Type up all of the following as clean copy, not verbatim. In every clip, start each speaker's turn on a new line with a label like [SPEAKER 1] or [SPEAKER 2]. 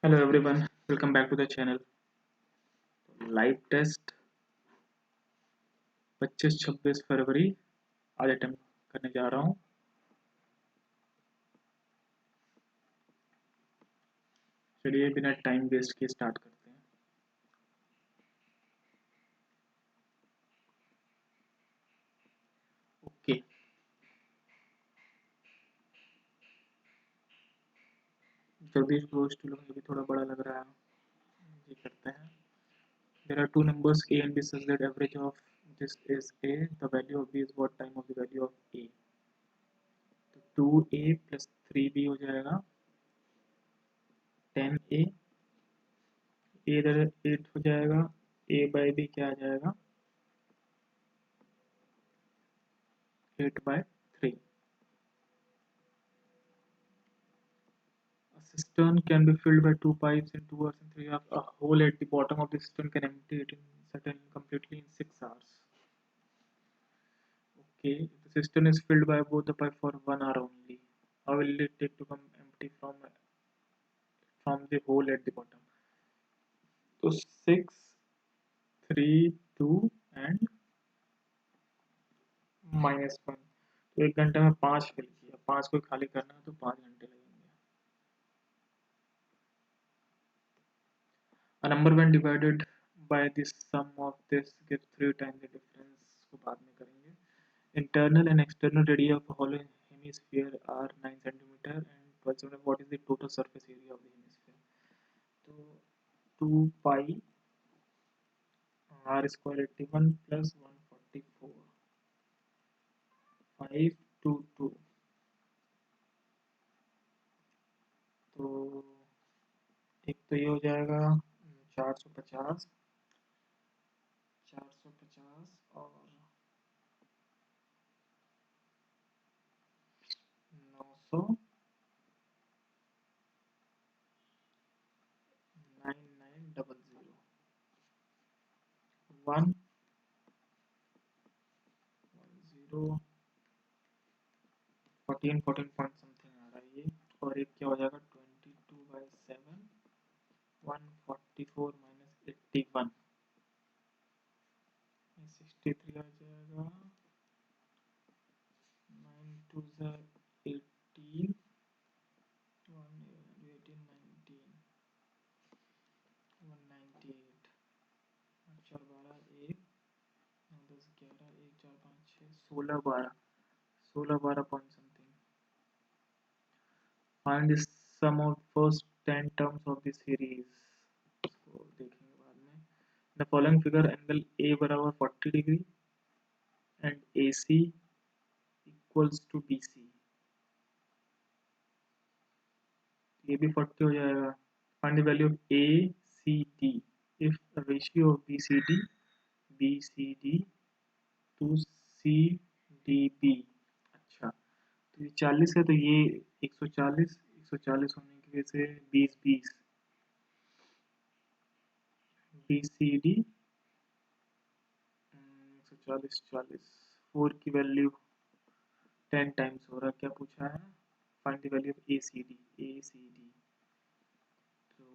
[SPEAKER 1] Hello everyone, welcome back to the channel. Live test 25-26 फरवरी आज attempt करने जा रहा हूँ। चलिए बिना टाइम वेस्ट किए स्टार्ट करते हैं। ओके, जगदीश दोस्त लोग मुझे थोड़ा बड़ा लग रहा है, ये करते हैं। There are two numbers a and b such that average of this is a. The value of b is what time of the value of a. तो 2a plus 3b हो जाएगा 10a, a इधर 8 हो जाएगा, a by b क्या आ जाएगा 8/3. A cistern can be filled by two pipes in 2 hours and 3 hours. A hole at the bottom of the cistern can empty it in certain completely in 6 hours. Okay, the cistern is filled by both the pipe for 1 hour only. How will it take to come empty from the hole at the bottom? So 6, 3, 2 and -1. तो 1 घंटे में 5 fill किया, 5 को खाली करना है तो 5 घंटे लगेंगे. A number when divided by the sum of this gives 3 times the difference को बाद में करेंगे. Internal and external radii of a hollow hemisphere are 9 centimeter and 12 centimeter. What is the total surface area of the hemisphere? तो 2 pi r square 81 plus 144 522. तो एक तो ये हो जाएगा 450 और 900 9900 1 0 14 पॉइंट समथिंग आ रहा है ये. और एक क्या हो जाएगा 22/7 144 minus 81 63 आ जाएगा. 9 2 18 18 19 198 4 12 1 9 10 11 1 4 5 6 16 12 point something. Find the sum of first 10 terms of the series. इसको देखेंगे बाद में. The following figure angle A बराबर 40 degree and AC equals to BC. ये भी 40 हो जाएगा. Find the value of ACD if the ratio of BCD to CDB. अच्छा, तो ये 40 है तो ये 140 होने की वजह से 20 BCD 140 4 की वैल्यू 10 टाइम्स हो रहा है. क्या पूछा है? Find the value of ACD. तो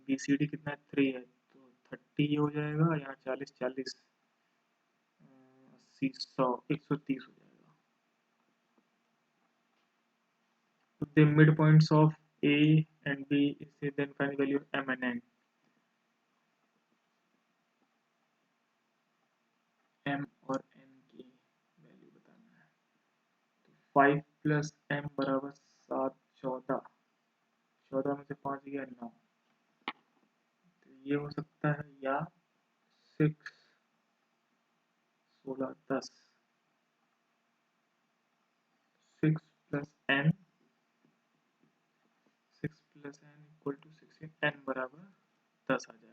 [SPEAKER 1] BCD कितना है 3 है तो 30 हो जाएगा. यहाँ 40 80 100 130 हो जाएगा. तो the midpoints of A and B is then find the value of M and N. M और N की वैल्यू बताना है. तो 5 प्लस M बराबर 7 14 में से 5 गया 9. तो ये हो सकता है या 6 16 10 6 plus N equal to 16. N बराबर 10 आ जाएगा.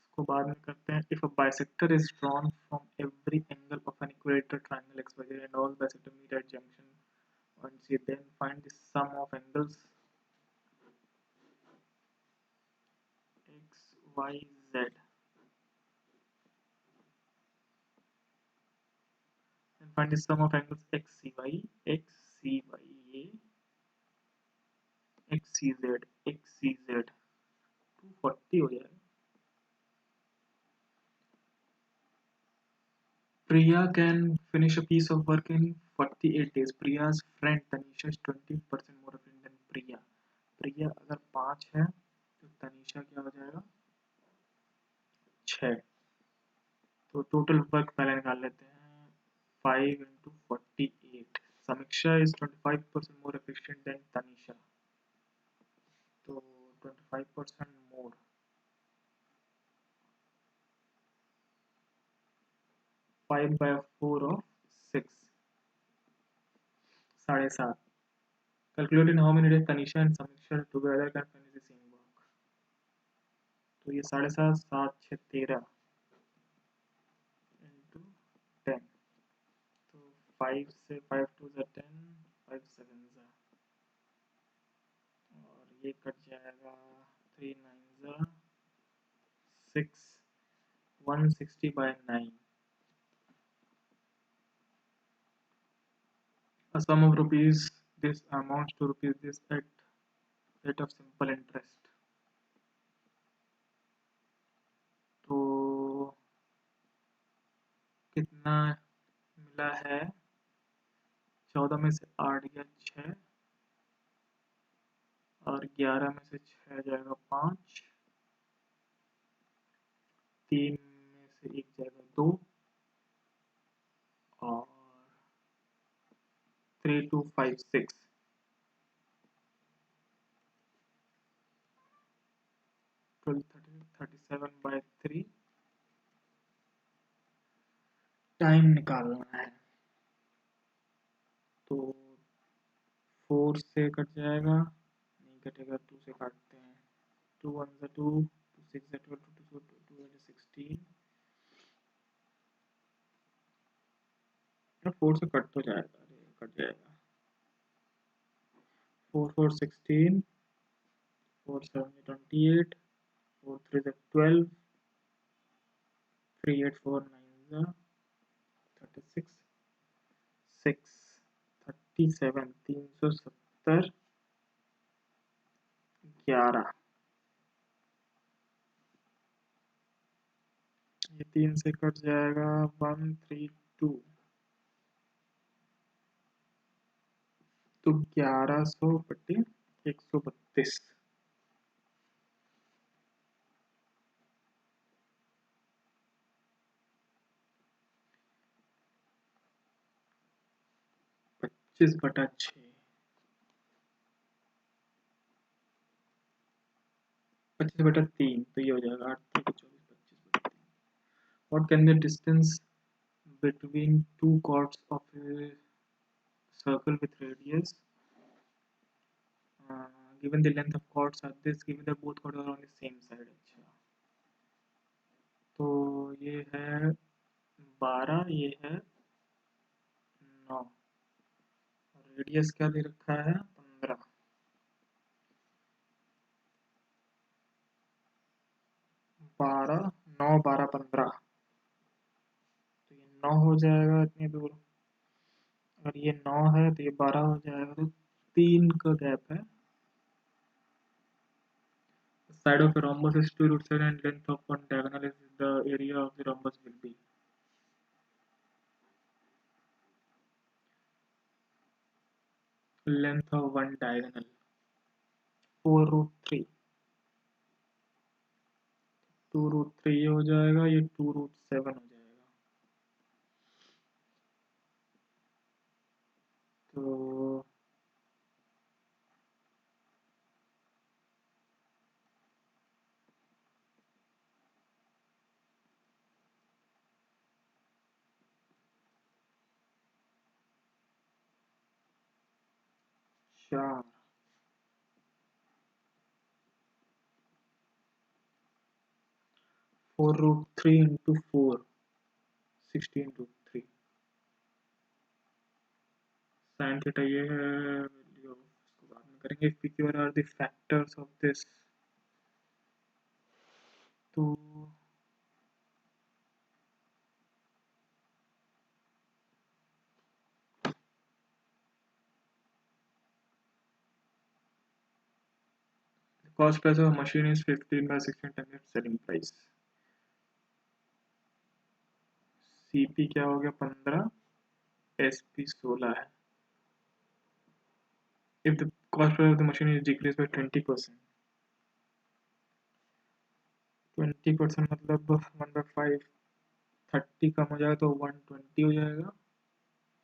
[SPEAKER 1] इसको बाद में करते हैं. If a bisector is drawn from every angle of an equilateral triangle XYZ and all bisectors meet at junction 1C, then find the sum of angles XYZ. find the sum of angles XCY, XCY, ये XCZ, XCZ 240 हो जाएगा. Priya can finish a piece of work in 48 days. Priya's friend Tanisha is 20% more efficient than Priya. Priya अगर 5 है तो तनीषा क्या हो जाएगा 6. तो टोटल वर्क पहले निकाल लेते हैं 5 into 48. Samiksha is 25% more efficient than Tanisha. तो 25% more. 5 by 4 of 6. 7.5. Calculate in how many days Tanisha and Samiksha together can finish the same work. तो ये 7.5 7 6 13 into 10. तो 5 से 5 2 जा 10 5 7 जा और ये कट जाएगा 3 9 जा 6 160 by 9. A sum of rupees this amounts to rupees this at rate of simple interest. तो कितना मिला है 14 में से 8 गया 6 और 11 में से 6 जाएगा 5 3 में से 1 जाएगा 2 और 3 2 5 6 12 13 37 by 3 टाइम निकालना है तो 4 से कट जाएगा नहीं कटेगा 2 से काटते हैं 2 1 से 2 2 6 से 12 2 2 8 16 4 से कट तो जाएगा कट जाएगा 4 4 16 4 7 28 4 3 से 12 3 8 4 9 36 6 37 370 11 ये 3 से कट जाएगा 132 तो 1100 बटे 132 25 बटा 6 25 बटा 3 तो ये हो जाएगा 8 3 24 25 बटा 3. What can be the distance between two chords of a circle with radius given the length of chords are this given that both chords are on the same side. अच्छा तो ये है 12 ये है 9 रेडियस क्या दे रखा है 15 12 9 12 15 तो ये 9 हो जाएगा इतनी दूर और ये 9 है तो ये 12 हो जाएगा तो 3 का गैप है. The side of a rhombus is 2 root 7 and length of one diagonal is the area of the rhombus will be length of one diagonal 4 root 3 2 root 3 हो जाएगा ये 2 root 7 हो जाएगा तो चार 4 root 3 into 4 16 root 3 sin theta ये है value इसको बाद में करेंगे p q r are the factors of this तो cost price of machine is 15 by 16 times selling price. CP क्या हो गया 15, एसपी 16 है। If the cost price of the machine is decrease by 20%, 20% मतलब 1/5, 30 कम हो जाएगा तो 120 हो जाएगा,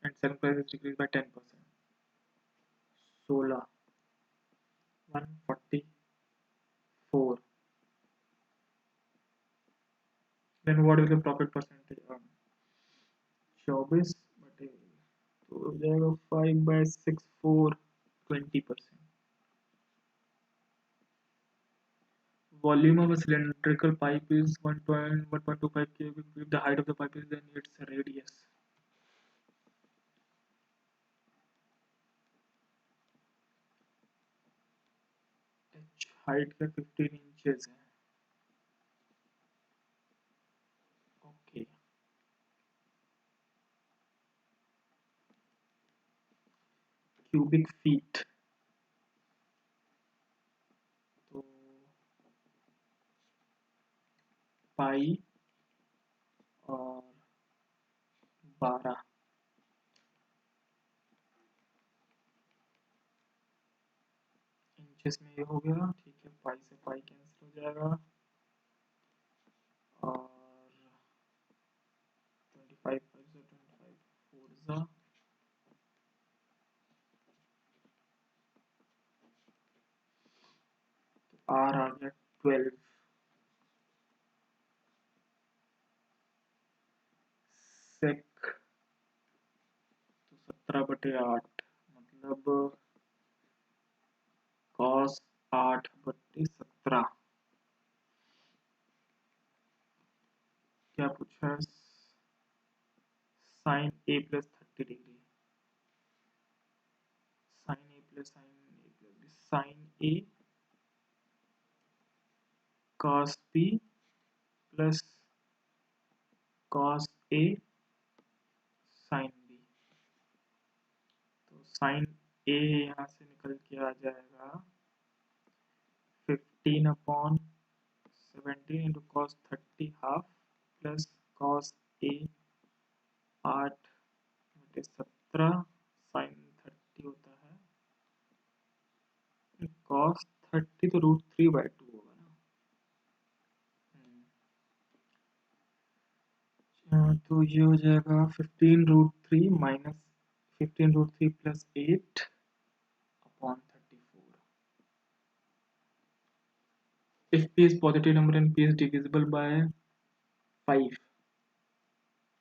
[SPEAKER 1] and selling price is decrease by 10%, 16, 144, then what is the profit percentage on 24 बटे तो हो जाएगा 5/64, 20%। Volume of a cylindrical pipe is 1.1.25 cubic feet. The height of the pipe is then its radius. H height का 15 inches है। Okay. Cubic feet तो पाई और 12 inches में ये हो गया। ठीक है, पाई से पाई कैंसिल हो जाएगा और 25 25 4 आर आ गया 12 सेक तो 17/8 मतलब cos 8/17। क्या पूछा है? साइन ए प्लस 30 डिग्री, साइन ए प्लस साइन ए cos बी प्लस cos ए साइन बी। तो साइन ए यहाँ से निकल के आ जाएगा 15/17 into cos 30 half plus cos ए 8/17 साइन 30 होता है, cos 30 तो √3/2 होगा ना। तो ये हो जाएगा 15√3 minus 15√3 plus 8/34। If p is positive number and p is divisible by 5,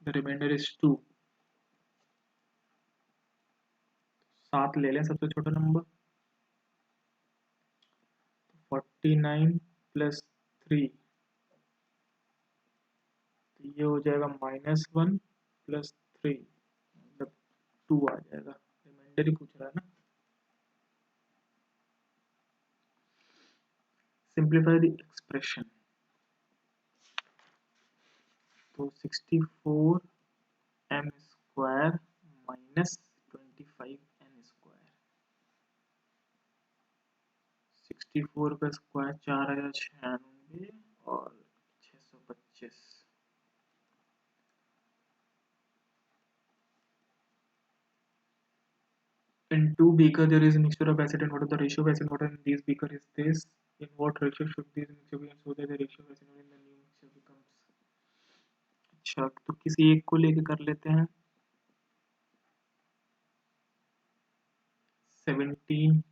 [SPEAKER 1] the remainder is 2। 7 ले लें सबसे छोटा नंबर, 49 प्लस 3 तो ये हो जाएगा -1 प्लस 3 मतलब 2 आ जाएगा। रिमाइंडर ही पूछ रहा है ना। सिंप्लीफाई द एक्सप्रेशन तो 64m square minus 25n square, 64 का स्क्वायर 4096 और 625 in two beaker there is a mixture of acid and water. The ratio of acid and water in these beaker is this. In what ratio should these mixture be so that the ratio of acid and water in the new mixture becomes? अच्छा तो किसी एक को लेके कर लेते हैं। 17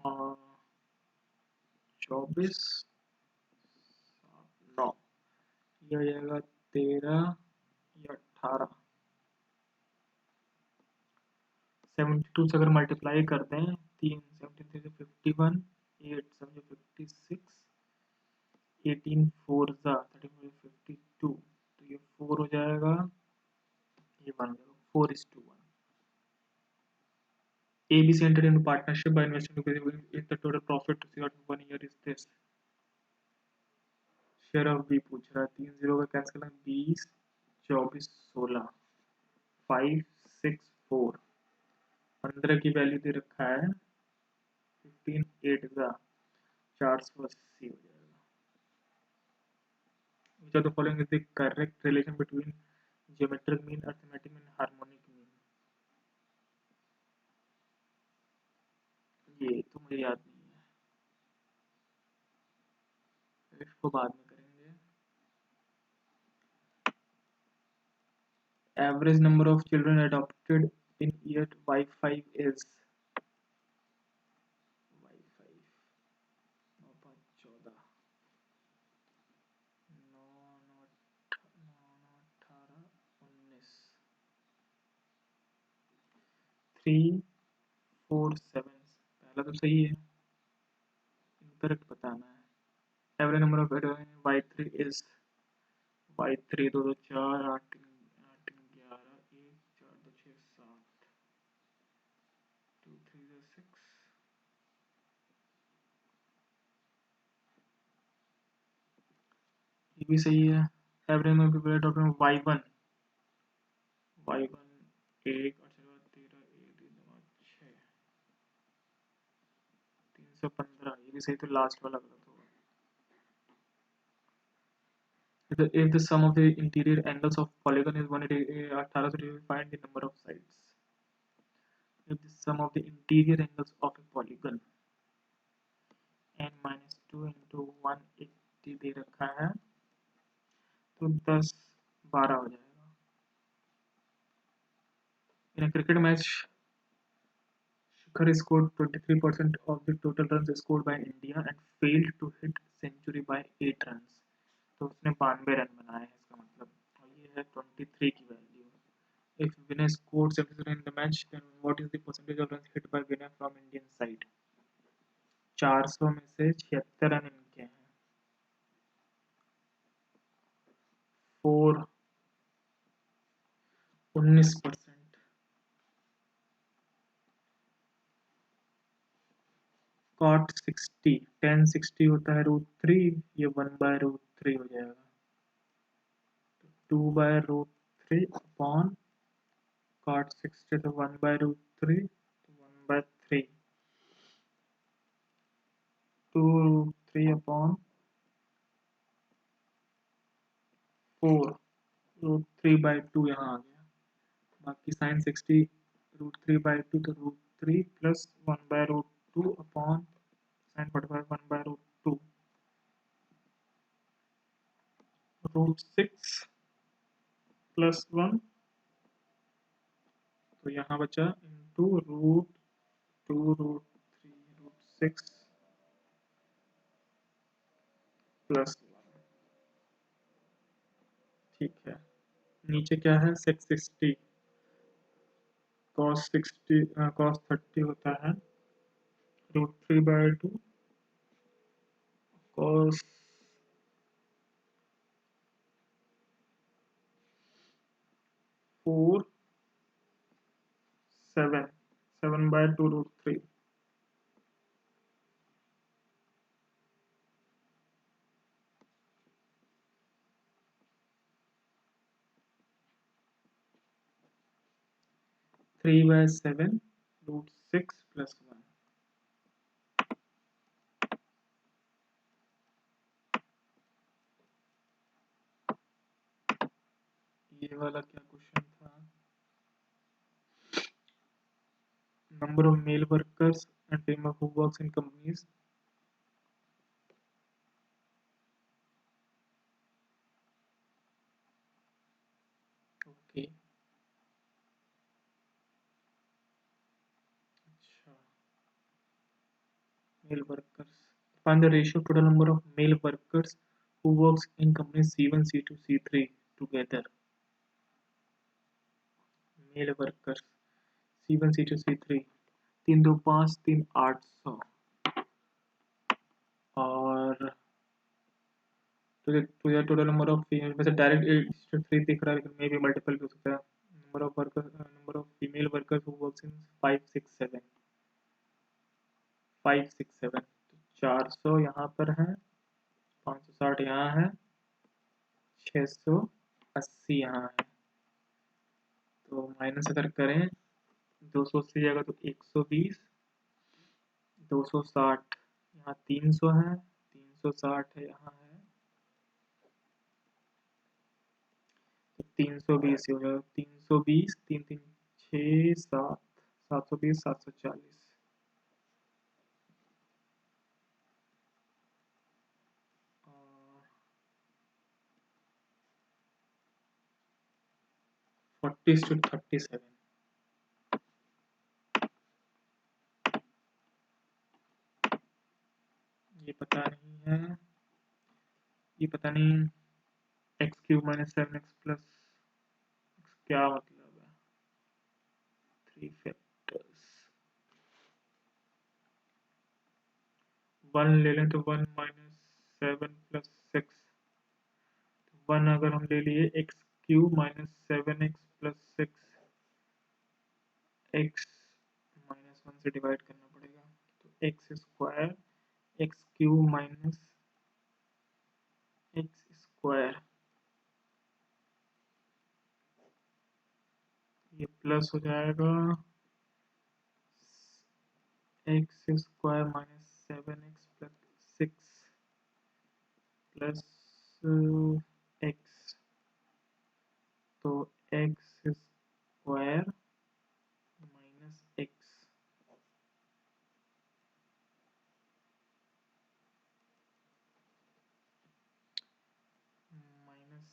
[SPEAKER 1] और 24 9 ये हो जाएगा 13 या 18। 72 से अगर मल्टीप्लाई करते हैं 3 73 से 51 8 समझो 56 18 4 जा 34 52 तो ये 4 हो जाएगा, ये 1 हो जाएगा 4:1। ABC entered into partnership by investing together if the total profit to see 1 year is this। Share of B पूछ रहा है, 3 0 का कैंसिल है 20 24 16 5 6 4 15 की वैल्यू दे रखा है 15 8 का 480 हो जाएगा। which of the following is the correct relation between geometric mean, arithmetic mean, harmonic mean? ये तो मुझे याद नहीं है, इसको बाद में करेंगे। Average number of children adopted in year Y5 is Y5 9 5 14 9 9 18 19 3 4 7 पहला तो सही है, इनकरेक्ट बताना है। Average number of Y3 is Y3 2 2 4 8 3 8 3 11 1 4 2 6 7 2 3 6 ये भी सही है। Average number of Y1 Y1 1 8 13 1 3 6 315 ये भी सही, तो लास्ट वाला गलत होगा। If the sum of the interior angles of polygon is 180 18, find the number of sides. If the sum of the interior angles of a polygon n minus 2 into 180 दे रखा है तो 10 12 हो जाएगा। In a cricket match, Shikhar scored 23% of the total runs scored by India and failed to hit century by 8 runs. तो उसने 92 run बनाए हैं इसका मतलब, और ये है 23 की value. If winner scored 77 in the match, then what is the percentage of runs hit by winner from Indian side? 400 में से 76 रन इनके हैं, 19%। cot 60 10 60 होता है √3, ये 1/√3 हो जाएगा, 2/√3 अपॉन cot 60 तो 1/√3 तो 1/3 2√3 अपॉन 4 √3/2 यहाँ आ गया। बाकी sin 60 √3/2 तो √3 प्लस 1/√2 अपॉन sin 45 1/√2 √6 प्लस 1 तो यहाँ बचा इंटू √2 √3 √6 प्लस 1। ठीक है, नीचे क्या है sec 60 cos 60 cos 30 होता है √3/2 cos 4 7 7/2 √3 3/7 √6 प्लस 1। ये वाला क्या क्वेश्चन था? Number of male workers and team who works in companies. Okay, अच्छा, male workers, find the ratio of total number of male workers who works in companies C1 C2 C3 together। Male workers C1 C2 C3 3 2 5 3 800 और तो यह total number of female वैसे direct 3 दिख रहा है लेकिन मे भी मल्टीपल भी हो सकता है। Number of female workers who works इन 5 6 7 5 6 7 तो 400 यहाँ पर है, 560 यहाँ है, 680 यहाँ है, तो माइनस अगर करें 200 से जाएगा तो 120, 260, यहाँ 300 है, 360 है, यहाँ है तो 320 हो जाएगा, 320, 3 3 6 7, 720, 740, 40:37। ये पता नहीं है, ये पता नहीं, x³ - 7x प्लस क्या मतलब है, 3 फैक्टर्स, 1 ले लें तो 1 - 7 + 6, 1 अगर हम ले लिए x³ - 7x + 6, x -1 से डिवाइड करना पड़ेगा तो x² x³ - x², ये प्लस हो जाएगा x² - 7x + 6 प्लस x, तो x² - x,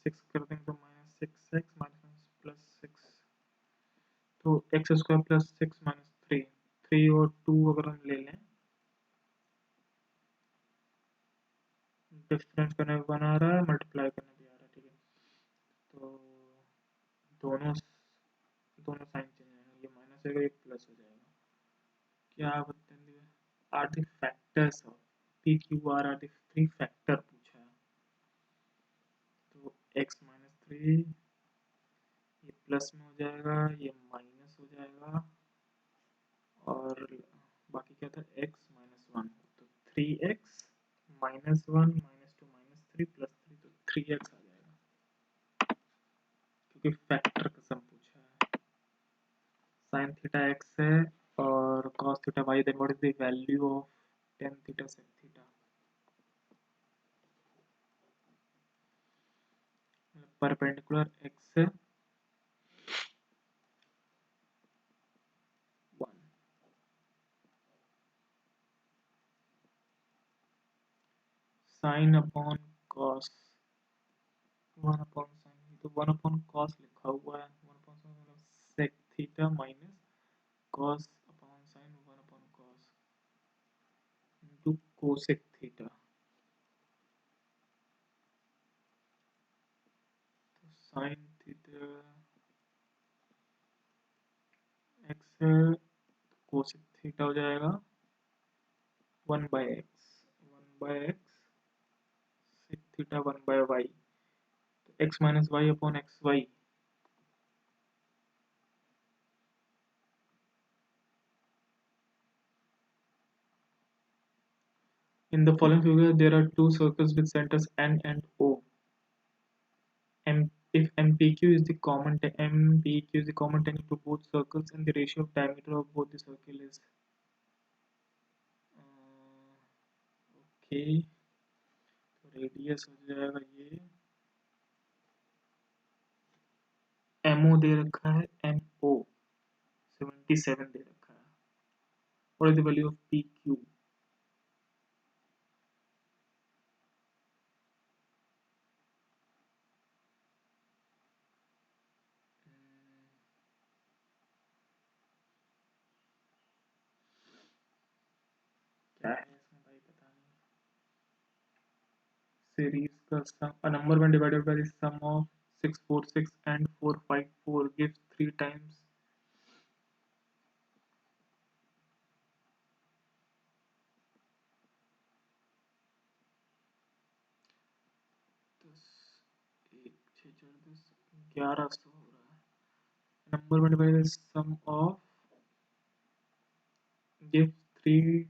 [SPEAKER 1] -6 कर देंगे तो -6x -+6, तो x² + 6 - 3, 3 और 2 अगर हम ले लें, डिफरेंस करने में 1 आ रहा है, मल्टीप्लाई करने भी आ रहा है, ठीक है, तो दोनों दोनों साइन चेंज आएगा, ये माइनस होगा, ये प्लस हो जाएगा, क्या बताएंगे, are the factors of P Q R, are the 3 factor पूछा है, तो x - 3, ये प्लस में हो जाएगा, ये माइनस हो जाएगा, और बाकी क्या था, x - 1, तो 3x -1 -2 -3 +3, तो 3x आ जाएगा, क्योंकि फैक्टर का सम पूछा है, sin थीटा x है और cos theta y, then what is the value of tan theta sec theta, perpendicular x है 1, sin upon cos, 1 upon sin, तो 1 अपॉन cos लिखा हुआ है, 1 अपॉन sin मतलब sec theta minus cos upon sin, 1 upon cos into cosec theta, तो sin theta x है, cosec theta हो जाएगा 1/x, 1/x sec theta 1/y, तो x - y upon xy, in the following figure there are two circles with centers N and O. If MPQ is the common tangent to both circles and the ratio of diameter of both the circle is okay, तो radius हो जाएगा, ये MO दे रखा है, MO 77 दे रखा है, what is the value of PQ, क्या है इसमें भाई पता नहीं, series का sum, a number when divided by the sum of 646 and 454 gives 3 times, दस, एक, 6 4 10, 1100 हो रहा है, number when divided by the sum of gives 3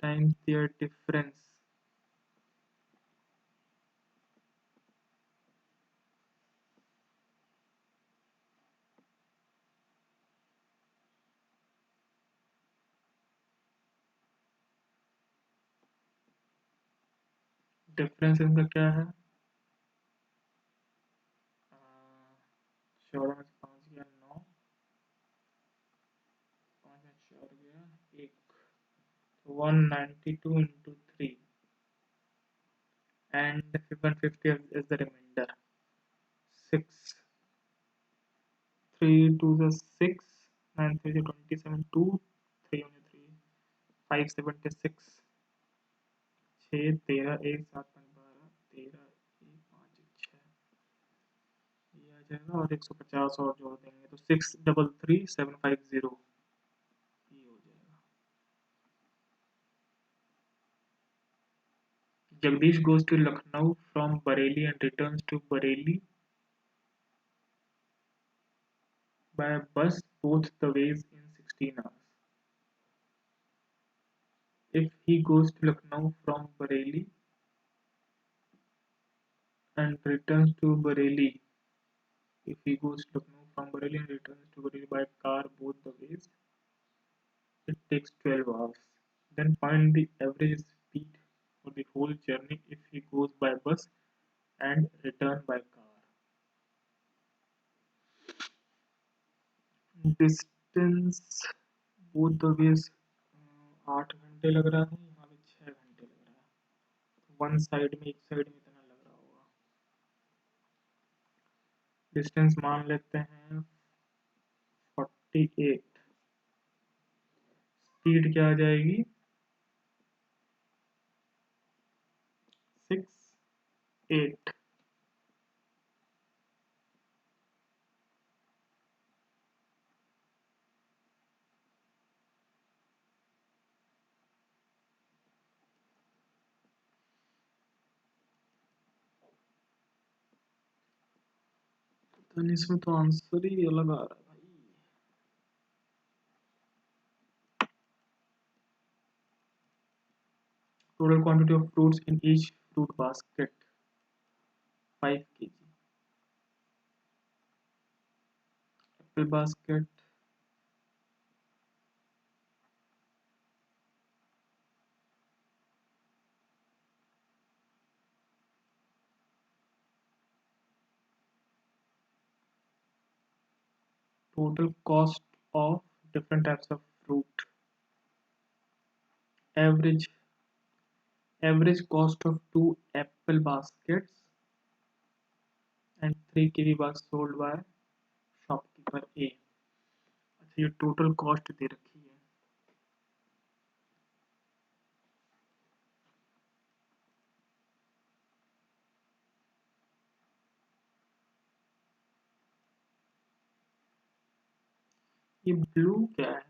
[SPEAKER 1] times their difference, difference इनका क्या है? 14 में से 5 गया 9, 5 में 4 गया 1, तो 192 into 3 and 150 is the remainder. 6, 3 2 is 6, 9 3 is 27, 2 3 only 3, 576, 6 13 1 7 5 12 13 1 5 6, ये आ जाएगा और 150 और जोड़ देंगे तो 633750 ये हो जाएगा. Jagdish goes to Lucknow from Bareilly and returns to Bareilly by bus both the ways in 16 hours. If he goes to Lucknow from Bareilly and returns to Bareilly, if he goes to Lucknow from Bareilly and returns to Bareilly by car both the ways, it takes 12 hours. Then find the average speed for the whole journey if he goes by bus and return by car. Distance both the ways 8 घंटे लग रहा है, यहाँ पे 6 घंटे लग रहा है. वन साइड में, एक साइड में इतना लग रहा होगा. डिस्टेंस मान लेते हैं 48. स्पीड क्या आ जाएगी 6 8. तो इसमें तो आंसर ही अलग आ रहा है भाई. Total quantity of fruits in each fruit basket 5 kg. Apple basket total cost of different types of fruit. Average cost of 2 apple baskets and 3 kiwi bags sold by shopkeeper A. अच्छा, ये total cost दे रखी है. ये blue क्या है?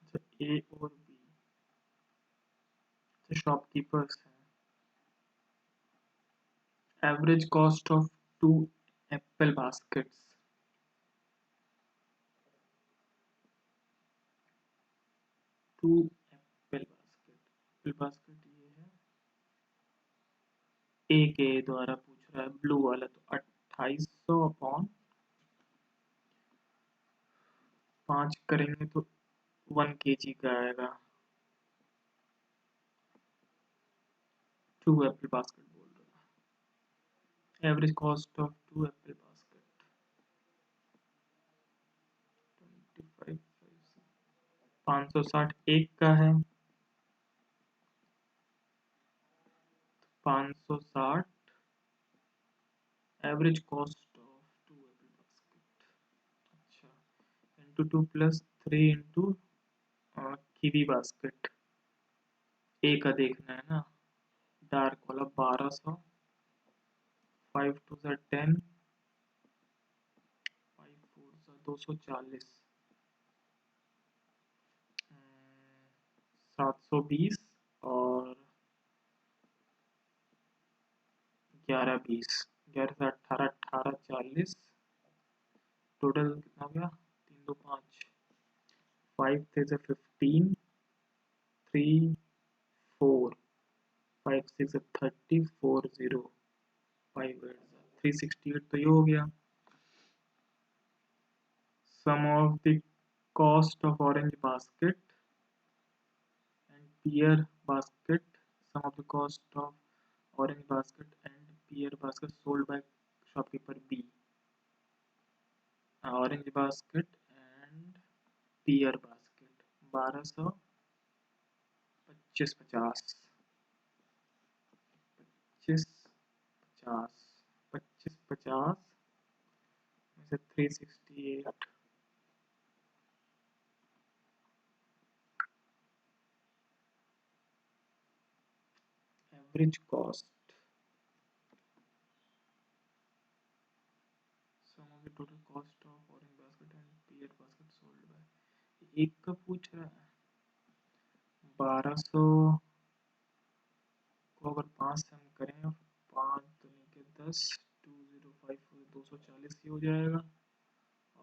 [SPEAKER 1] अच्छा, ए और B. अच्छा, शॉपकीपर्स हैं. Average cost of 2 apple baskets. 2 apple basket. Apple basket ये है. ए के द्वारा पूछ रहा है ब्लू वाला, तो 2800 अपॉन 5 करेंगे तो 1 kg का आएगा. 2 एप्पल बास्केट बोल रहा है. Average cost of 2 apple basket 25. 560 एक का है. 560 average cost of 2 apple basket. अच्छा, into 2 plus 3 into kiwi basket. A का देखना है ना. डार्क वाला 1200. 5 2 सा 10. 5 4 सा 240. 720 और 11 20. 11 से 18 18 40. टोटल कितना हो गया 3 2 5. 5 थे 15. 3 4. 5 6 30. 4 0. 5 8 368. तो ये हो गया. Sum of the cost of orange basket and pear basket. Sum of the cost of orange basket and pear basket sold by shopkeeper B. Orange basket and pear basket 1200 25 50 50 25 50 में से 368 average cost sum of the total cost of orange basket and pear basket sold by एक का पूछ रहा है 1200 को अगर 5 से हम करें 5 दुनी के 10 205 240 ही हो जाएगा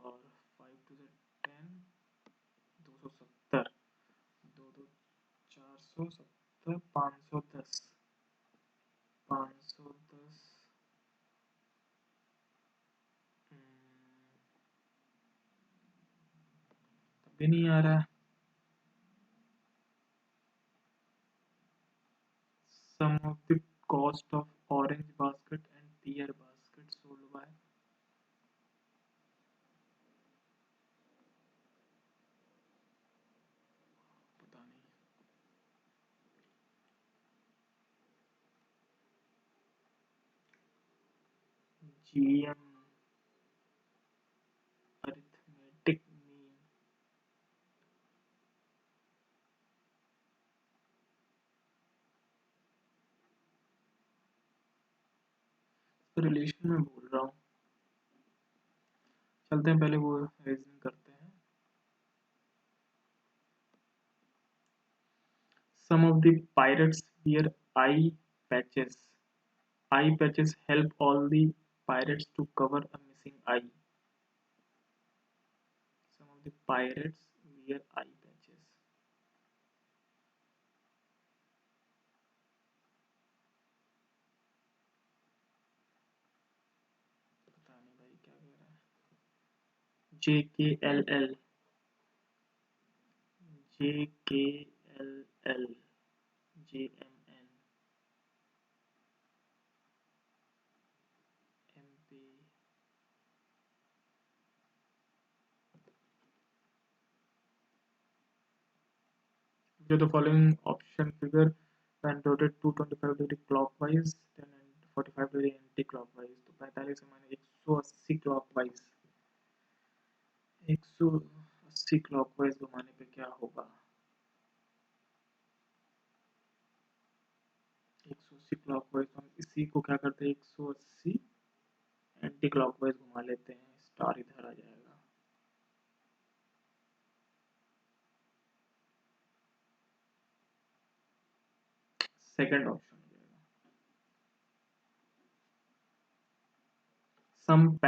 [SPEAKER 1] और 5 टू द 10 270 दो दो 470 510 510 तब भी नहीं आ रहा है sum of the cost of orange basket and pear basket sold by पता नहीं GM arithmetic mean रिलेशन में बोल रहा हूँ चलते हैं पहले वो रीजनिंग करते हैं some of the pirates wear eye patches help all the pirates to cover a missing eye some of the pirates wear eye patches पता नहीं भाई क्या कह रहा है JKLL JKLL JMN MP जो the following option figure when rotated 225 degree clockwise then 45 degree anti-clockwise तो 45 से माने 180 clockwise 180 clockwise घुमाने पे क्या होगा 180 clockwise हम इसी को क्या करते हैं 180 एंटी क्लॉकवाइज घुमा लेते हैं स्टार इधर आ जाएगा सेकंड ऑप्शन हो जाएगा some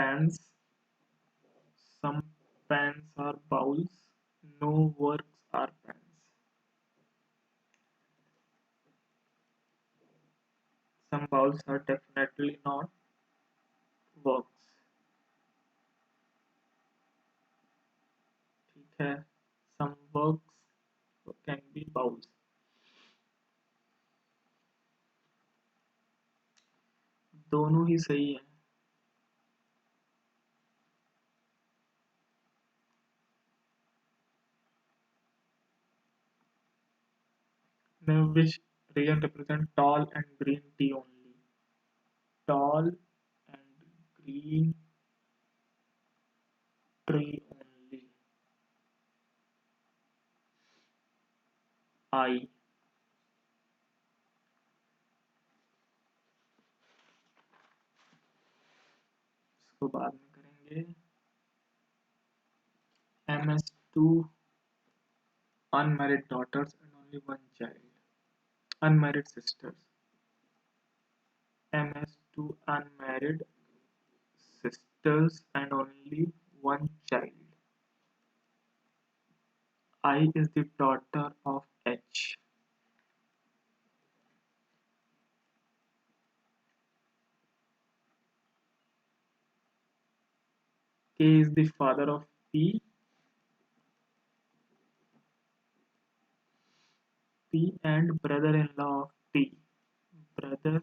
[SPEAKER 1] pans are bowls no works are pans some bowls are definitely not works ठीक है some works can be bowls दोनों ही सही है now which region represent tall and green tea only tall and green tree only I इसको बाद में करेंगे MS2 unmarried daughters and only one child unmarried sisters MS2 unmarried sisters and only one child I is the daughter of H K is the father of P P and brother-in-law of T. Brother-in-law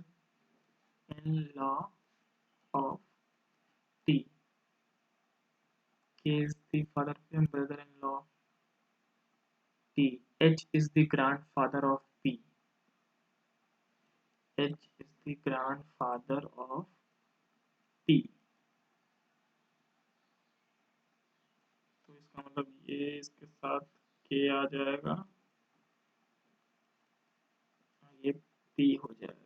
[SPEAKER 1] of T. K is the father of P and brother-in-law of T. H is the grandfather of P. H is the grandfather of P. तो इसका मतलब ये इसके साथ K आ जाएगा, ये P हो जाएगा.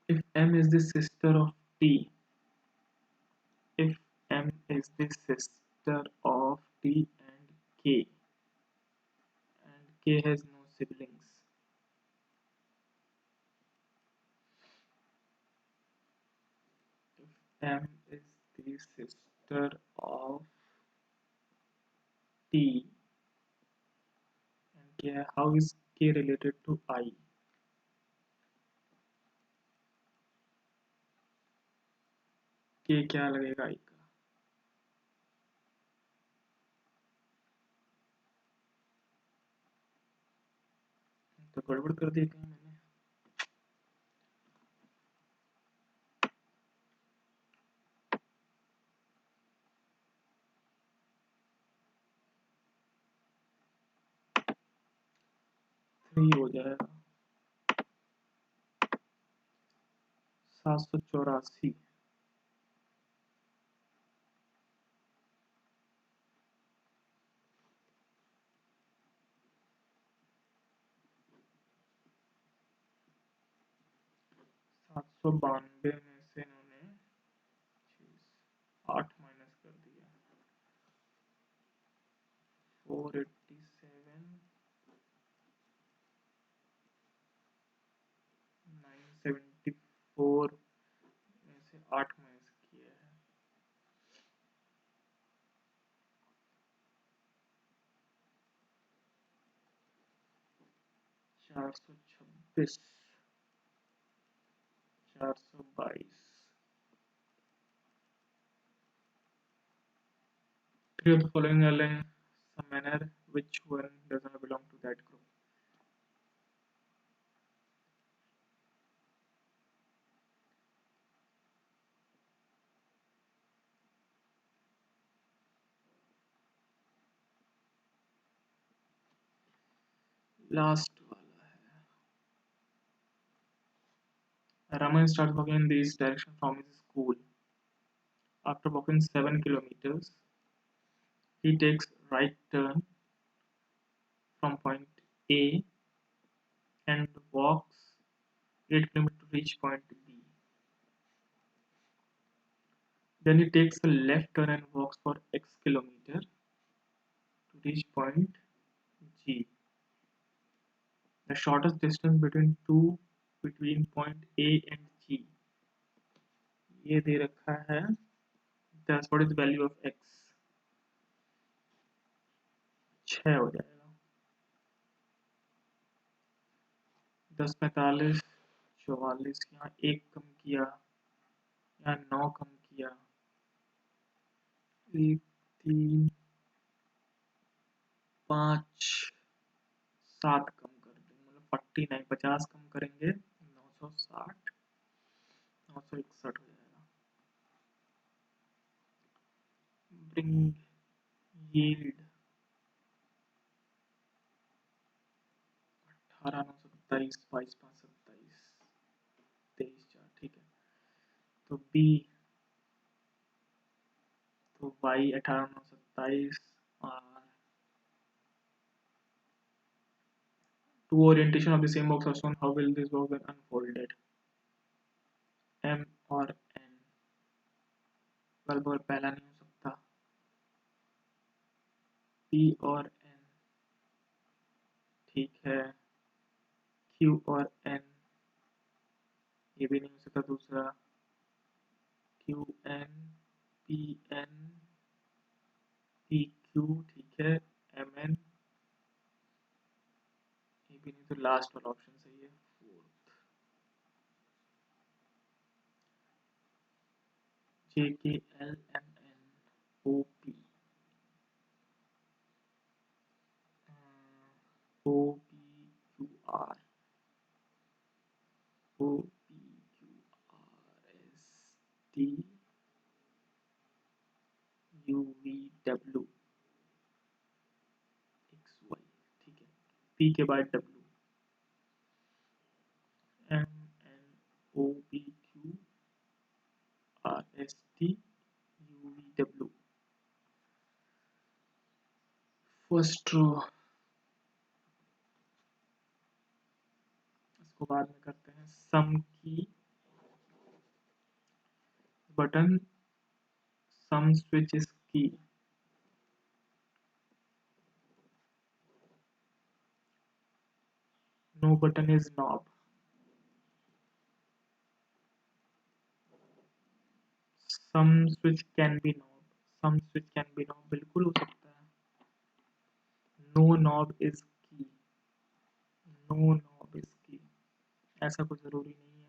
[SPEAKER 1] If M is the sister of T, if M is the sister of T and K has no siblings, if M is the sister of T and K, how is K related to I? K क्या लगेगा I का? तो गड़बड़ कर दी कहीं मैंने. Three हो जाएगा. 784. सात सौ बानवे में से इन्होंने 8 माइनस कर दिया. 487, 974 में से 8 माइनस किया है. 426, 422. Three of the following are in some manner. Which one does not belong to that group? Last वाला है. Raman starts walking in this direction from his school. After walking 7 kilometers, he takes right turn from point A and walks 8 kilometers to reach point B. Then he takes a left turn and walks for X kilometer to reach point G. The shortest distance between point A and G. ये दे रखा है. Thus, what is the value of X? 6 हो जाएगा. 10, 45, 44. यहाँ 1 कम किया, यहाँ 9 कम किया, 1, 3, 5, 7 कम कर देंगे, मतलब 49, 50 कम करेंगे, 960, 961 हो जाएगा. Bring yield 18, 927, 22, 5, 27, 23, 4. ठीक है. तो B, तो Y 18, 927 और two orientation of the same box are shown. How will this box get unfolded? M और N. बराबर पहला नहीं हो सकता. P और N. ठीक है. Q और N. ये भी नहीं हो सकता दूसरा. Q N, P N, P Q. ठीक है. M N. ये भी नहीं, तो लास्ट वाला ऑप्शन सही है. KKLMN OPQR OPQRSTUVW XY, ठीक है। P के बाद W, MNOPQRSTUVW। फर्स्ट रो, इसको बाद में करते हैं। Some key button, some switch is key, no button is knob, some switch can be knob, some switch can be knob बिल्कुल हो सकता है। No knob is key, no knob is key, ऐसा कुछ जरूरी नहीं है,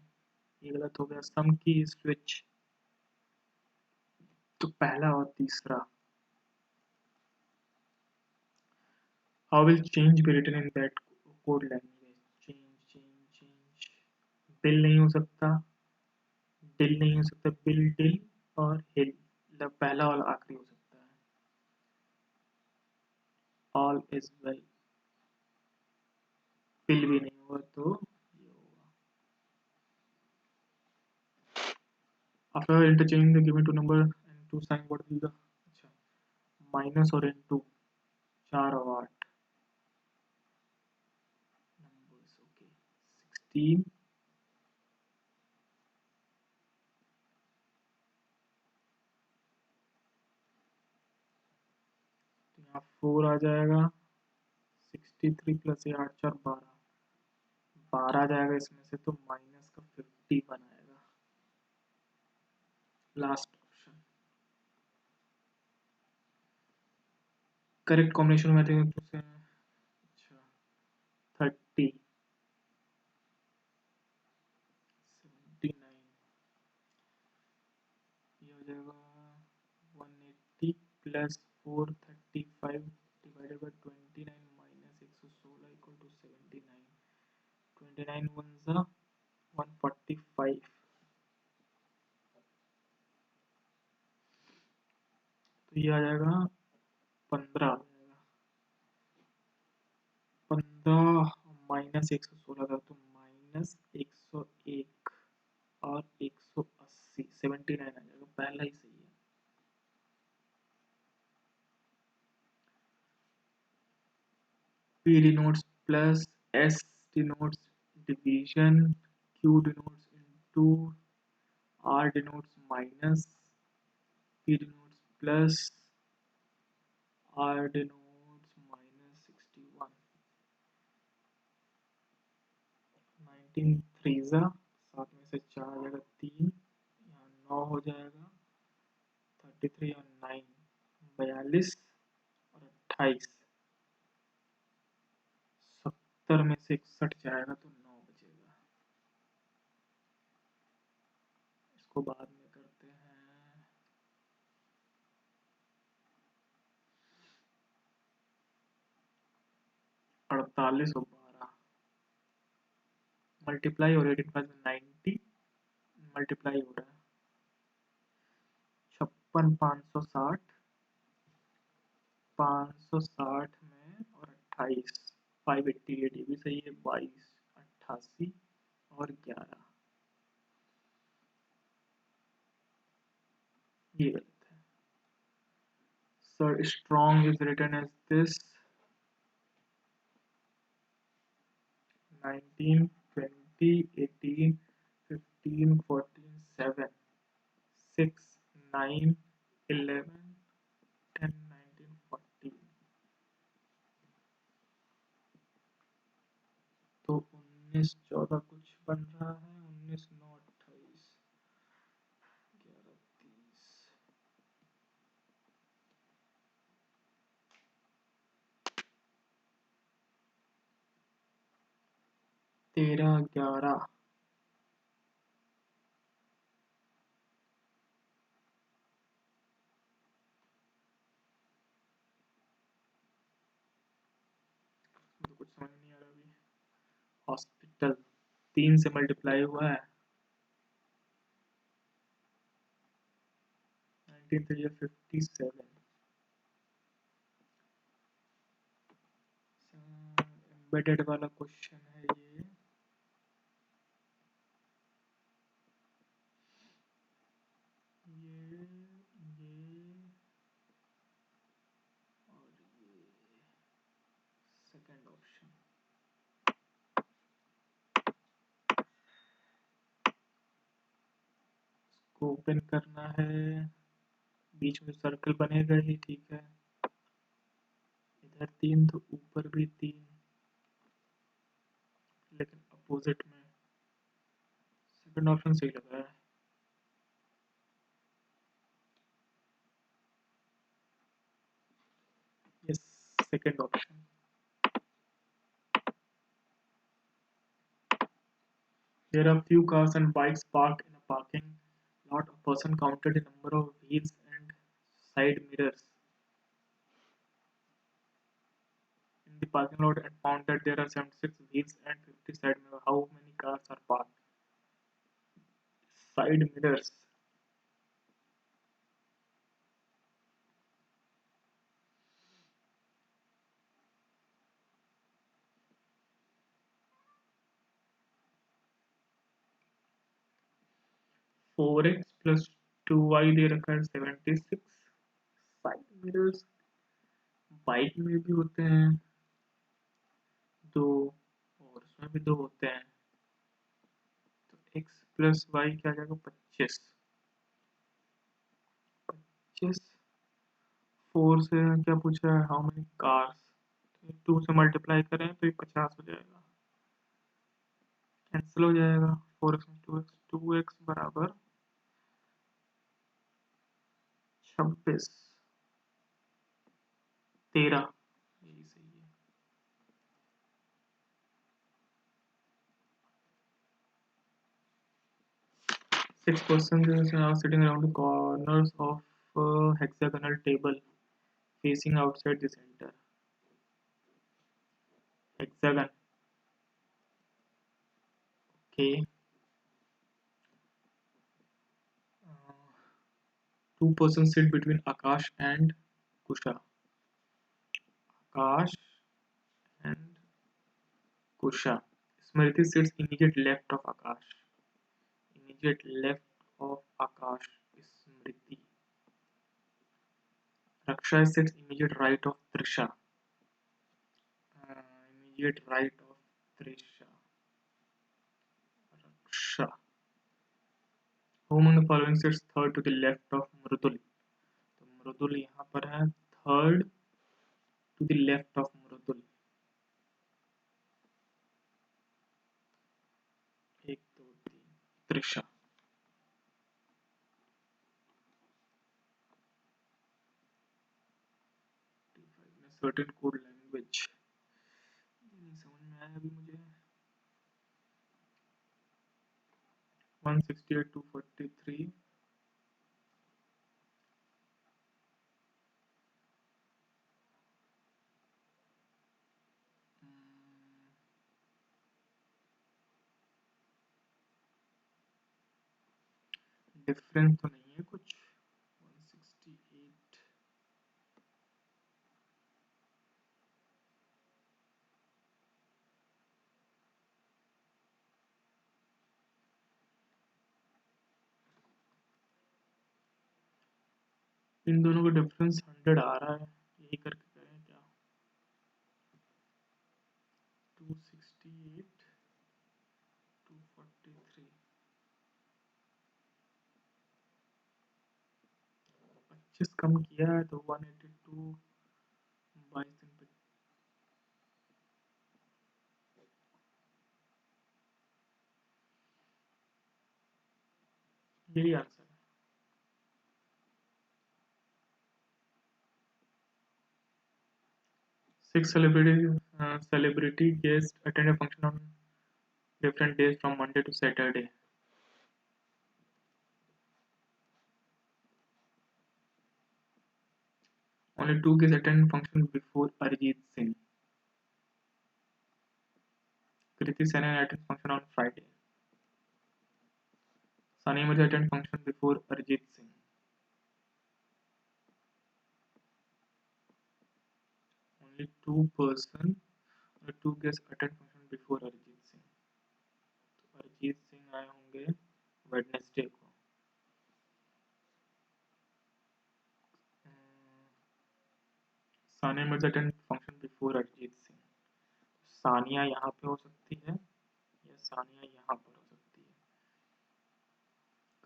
[SPEAKER 1] ये गलत हो गया। सम की स्विच, तो पहला और तीसरा। How will change be written in that code language? Change. Bill नहीं हो सकता, डिल नहीं हो सकता, बिल डिल और हिल, मतलब पहला और आखिरी हो सकता है। ऑल इज वेल, बिल भी नहीं होगा तो ये होगा। After interchanging the given two number and two sign, what will the, अच्छा, माइनस और इनटू 4 और 8 नंबर्स, ओके। 16, तो यहाँ 4 आ जाएगा। 63 प्लस 8 4 12, 12 आ जाएगा इसमें से, तो माइनस का 51 आएगा। Last option, correct combination mathematics से। अच्छा, 30, 79, ये हो जाएगा 180 plus 435 divided by 29 minus 116 equal to 79। 29 one ज़ा 145, तो ये आ जाएगा 15 आ जाएगा। 15 माइनस 116 था, तो माइनस 101 और 180, 79 आ जाएगा, पहला ही सही है। P denotes plus, S denotes division, Q denotes into, R denotes minus, P denotes plus, R denotes minus 61। 19 थ्रीजा, 7 में से 4 आ जाएगा 3, यहाँ 9 हो जाएगा। 33 और 9 42 और 28, 70 में से 61 जाएगा तो 9 बचेगा। इसको बाद में करते हैं। 48 और 12 मल्टीप्लाई और 18 में 90 मल्टीप्लाई हो रहा है। 56 560, 560 में और 28 588, ये भी सही है। 22 88 और 11, ये गलत है। Sir strong is written as this 19 20 18 15 14 7 6 9 11 10 19 14, तो 19 14 कुछ बन रहा है। 19 9 28 11 30, 13 11 टोटल 3 से मल्टीप्लाई हुआ है 19 एम्बेडेड वाला क्वेश्चन है ये। और ये सेकंड ऑप्शन। इसको ओपन करना है, बीच में सर्कल बनेगा ही, ठीक है। इधर 3 तो ऊपर भी 3, लेकिन अपोजिट में। सेकंड ऑप्शन सही लग रहा है। Yes, second option. There are few cars and bikes parked in a parking lot. A person counted the number of wheels and side mirrors in the parking lot and found that there are 76 wheels and 50 side mirrors. How many cars are parked? Side mirrors. Four x plus 2y दे रखा है 76। Side mirrors bike में भी होते हैं दो, और उसमें भी दो होते हैं, तो x प्लस वाई क्या आ जाएगा 25। 25 4 से क्या पूछा है, हाउ मेनी कार्स। 2 से मल्टीप्लाई करें तो ये 50 हो जाएगा, कैंसिल हो जाएगा। 4x में 2x, 2x बराबर 26, 13, यही सही है। 6 persons are sitting around the corners of a hexagonal table facing outside the center. Hexagon. Okay. 2 persons sit between Akash and Kusha. Akash and Kusha. Smriti sits immediate left of Akash. Immediate left of Akash is Smriti. Raksha sits immediate right of Trisha. Immediate right of Trisha. Raksha. Who among the following sits third to the left of Mrudul? तो मृदुल यहाँ पर है third to the left of Mridul. 1 2 3 Trisha. Certain code language नहीं समझ में आया अभी मुझे। 168 243 डिफरेंस तो नहीं है कुछ। 168 इन दोनों का डिफरेंस 100 आ रहा है, यही करके करें क्या। 268 243 25 कम किया है तो 182 22 दिन पे यही आंसर है। 6 celebrity guests attend a function on different days from Monday to Saturday. Only 2 guests attend function before Arijit Singh. Kriti Sanon attend function on Friday. Sani Mirza attend function before Arjit Singh. Only two guests attend function before Arjit Singh. तो अरिजीत सिंह आए होंगे Wednesday को. Sania Mirza attend function before Arijit Singh. Sania यहाँ पे हो सकती है या सानिया यहाँ पर हो सकती है.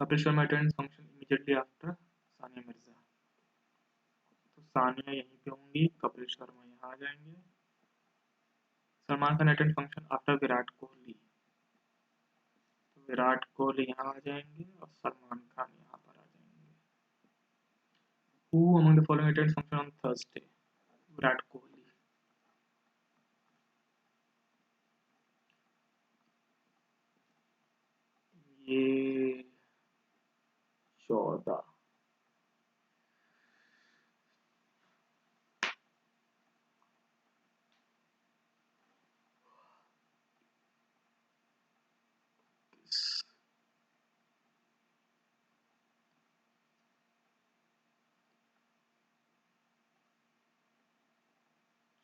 [SPEAKER 1] Kapil Sharma attend function immediately after Sania Mirza. तो सानिया यहीं पे होंगी, कपिल शर्मा यहाँ आ जाएंगे. Salman Khan attend function after Virat Kohli. तो विराट कोहली यहाँ आ जाएंगे और सलमान खान यहाँ पर आ जाएंगे. Who among the following attends function on Thursday? Virat Kohli. ये 14.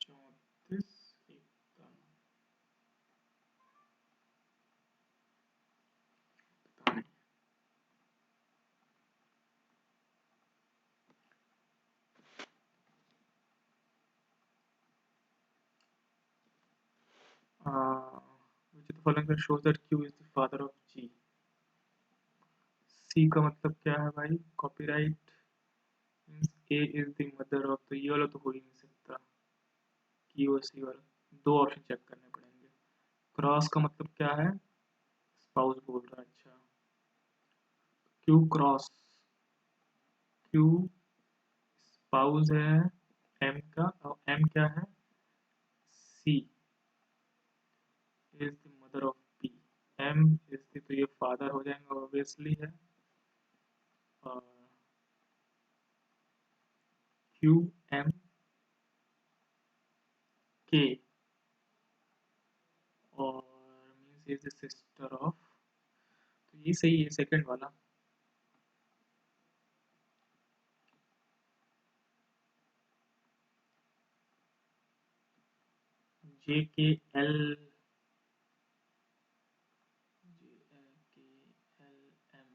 [SPEAKER 1] चौंतीस एकदम पता नहीं. which of the following shows that Q is the father of G? C का मतलब क्या है भाई? Copyright means A is the mother of. तो ये वाला तो हो ही नहीं सकता. Q और C वाला दो ऑप्शन चेक करने पड़ेंगे. क्रॉस का मतलब क्या है? स्पाउस बोल रहा है. अच्छा, Q क्रॉस. Q स्पाउस है M का और M क्या है? C is the mother of P. M is the, तो ये फादर हो जाएंगे ऑब्वियसली है. और Q M K और means is the sister of. तो ये सही है सेकंड वाला. जे के एल एम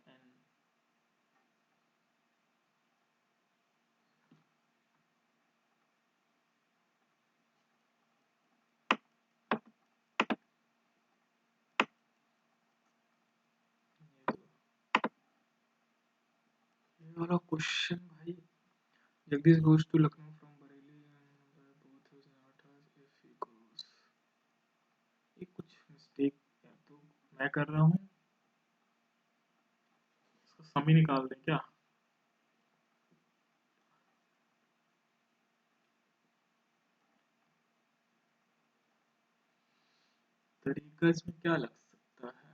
[SPEAKER 1] एन. ये वाला क्वेश्चन भाई. Jagdish goes to Lucknow from Bareilly both is not as if he goes. ये कुछ मिस्टेक है तो मैं कर रहा हूँ. इसका सम ही निकाल दें क्या? तरीका इसमें क्या लग सकता है?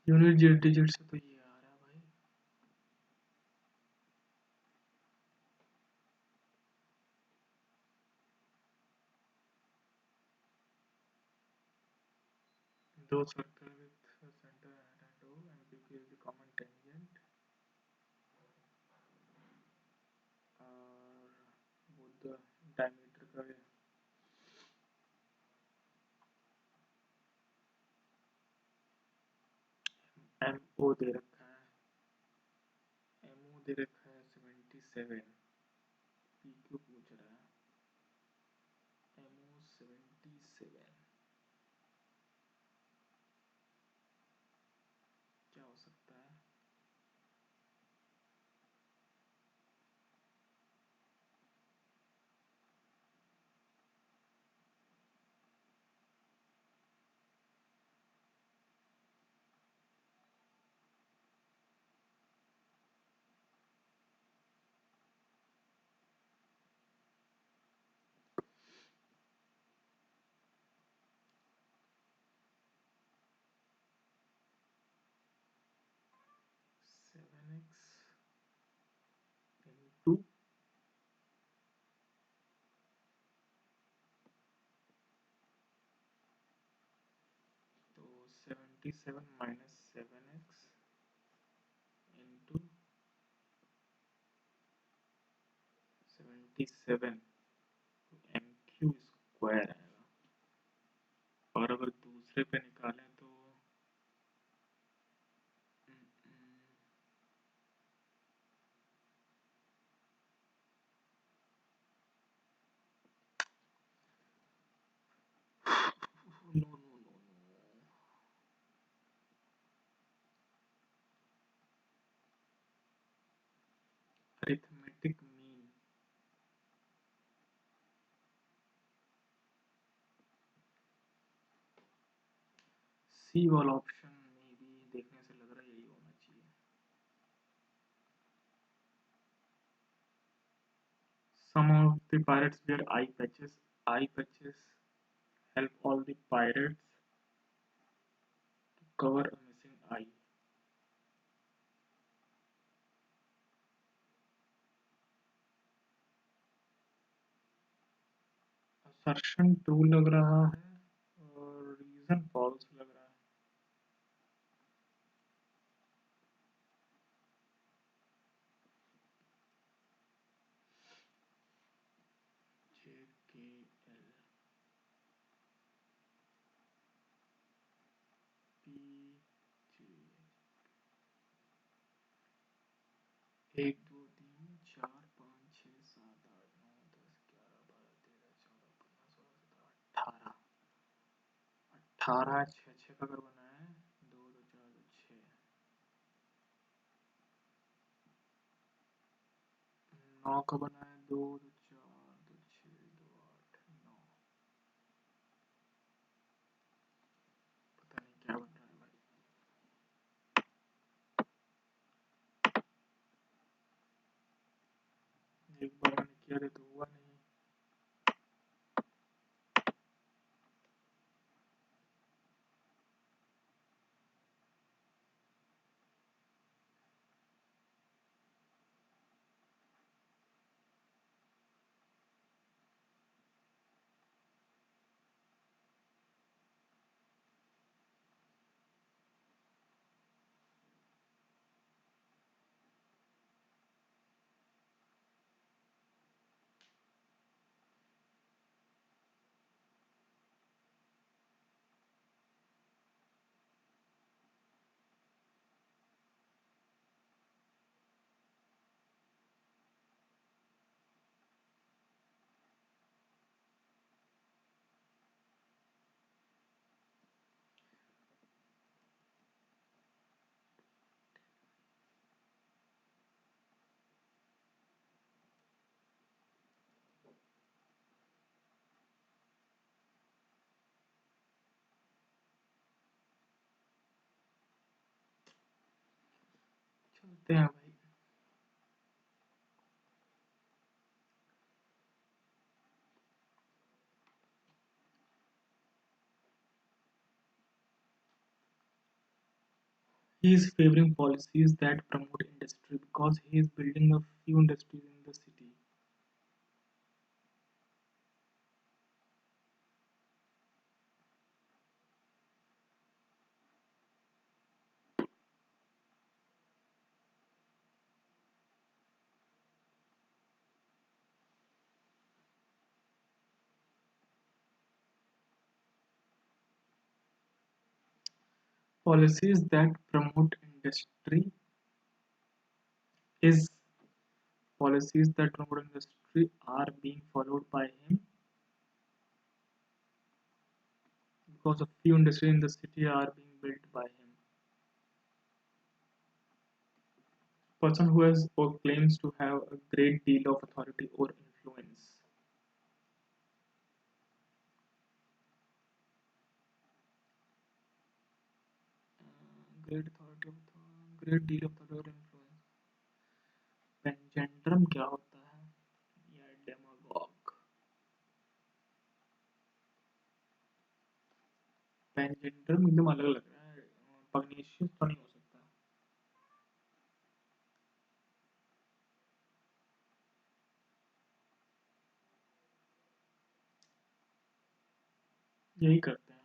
[SPEAKER 1] यूनिट डिजिट से तो ये आ रहा है भाई। 2 circle with centre at O and PQ is the common tangent और both the diameter का MO दे रखा है, MO दे रखा है 77, PQ पूछ रहा है MO 77, क्या हो सकता है? सेवन एक्स इंटू तो 77 minus 7x into 77 MQ square आएगा। और अगर दूसरे पे निकालें तो no no no no, arithmetic mean C वाला ऑप्शन में भी देखने से लग रहा है यही होना चाहिए। Some of the pirates wear eye patches. Eye patches help all the pirates to cover a missing eye. Assertion true लग रहा है और reason false लग रहा है। JKL PJ 1 2 3 4 5 6 7 8 9 10 11 12 13 14 15 16 17 18 18 6 6 का अगर बनाया है 2 2 4 2 6 9 का बनाया है 2 2 4 2 6 2 8 9, पता नहीं क्या बन रहा है भाई। एक बार मैंने किया था तो हुआ नहीं। चलते हैं भाई। He is favoring policies that promote industry because he is building a few industries in the city. Policies that promote industry is policies that promote industry are being followed by him because a few industries in the city are being built by him. Person who has or claims to have a great deal of authority or influence. Great authority of great deal of authority or influence. पेंजेंड्रम क्या होता है या demagogue पेंजेंड्रम एकदम अलग लग रहा है पग्नेशियस तो नहीं हो सकता यही करते हैं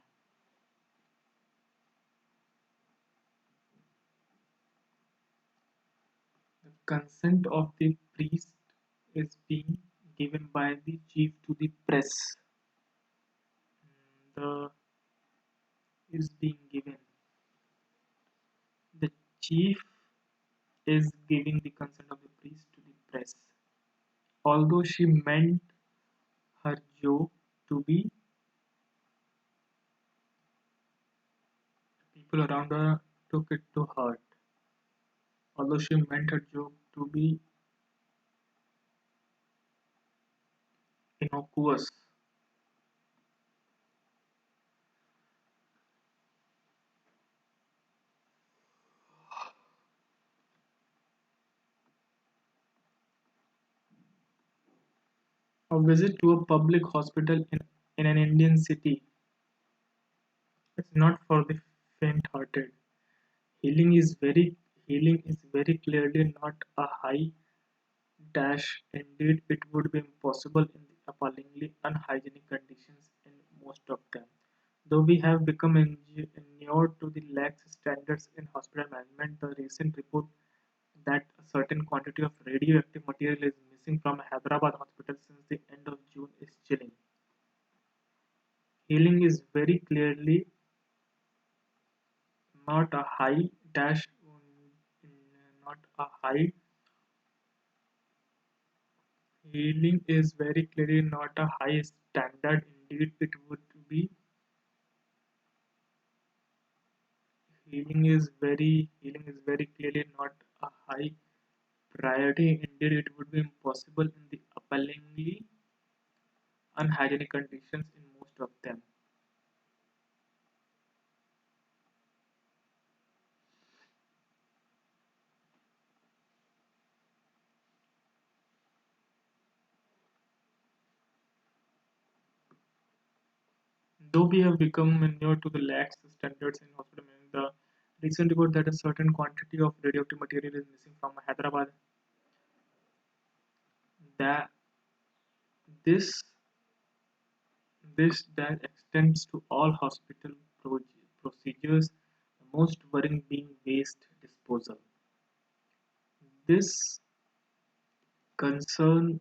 [SPEAKER 1] the consent of the priest is being given by the chief to the press the is being given the chief is giving the consent of the priest to the press although she meant her joke to be people around her took it to heart although she meant her joke to be innocuous. A visit to a public hospital in an Indian city is not for the faint-hearted. Healing is very healing is very clearly not a high dash. Indeed, it would be impossible in the appallingly unhygienic conditions in most of them. Though we have become inured to the lax standards in hospital management, the recent report that a certain quantity of radioactive material is missing from Hyderabad hospital since the end of June is chilling. Healing is very clearly not a high dash, not a high. Healing is very clearly not a high standard. Indeed, it would be. Healing is very clearly not a high priority. Indeed, it would be impossible in the appallingly unhygienic conditions in most of them. Though we have become inured to the lax standards in hospital management, the recent report that a certain quantity of radioactive material is missing from Hyderabad, that this this that extends to all hospital procedures, the most worrying being waste disposal. This concern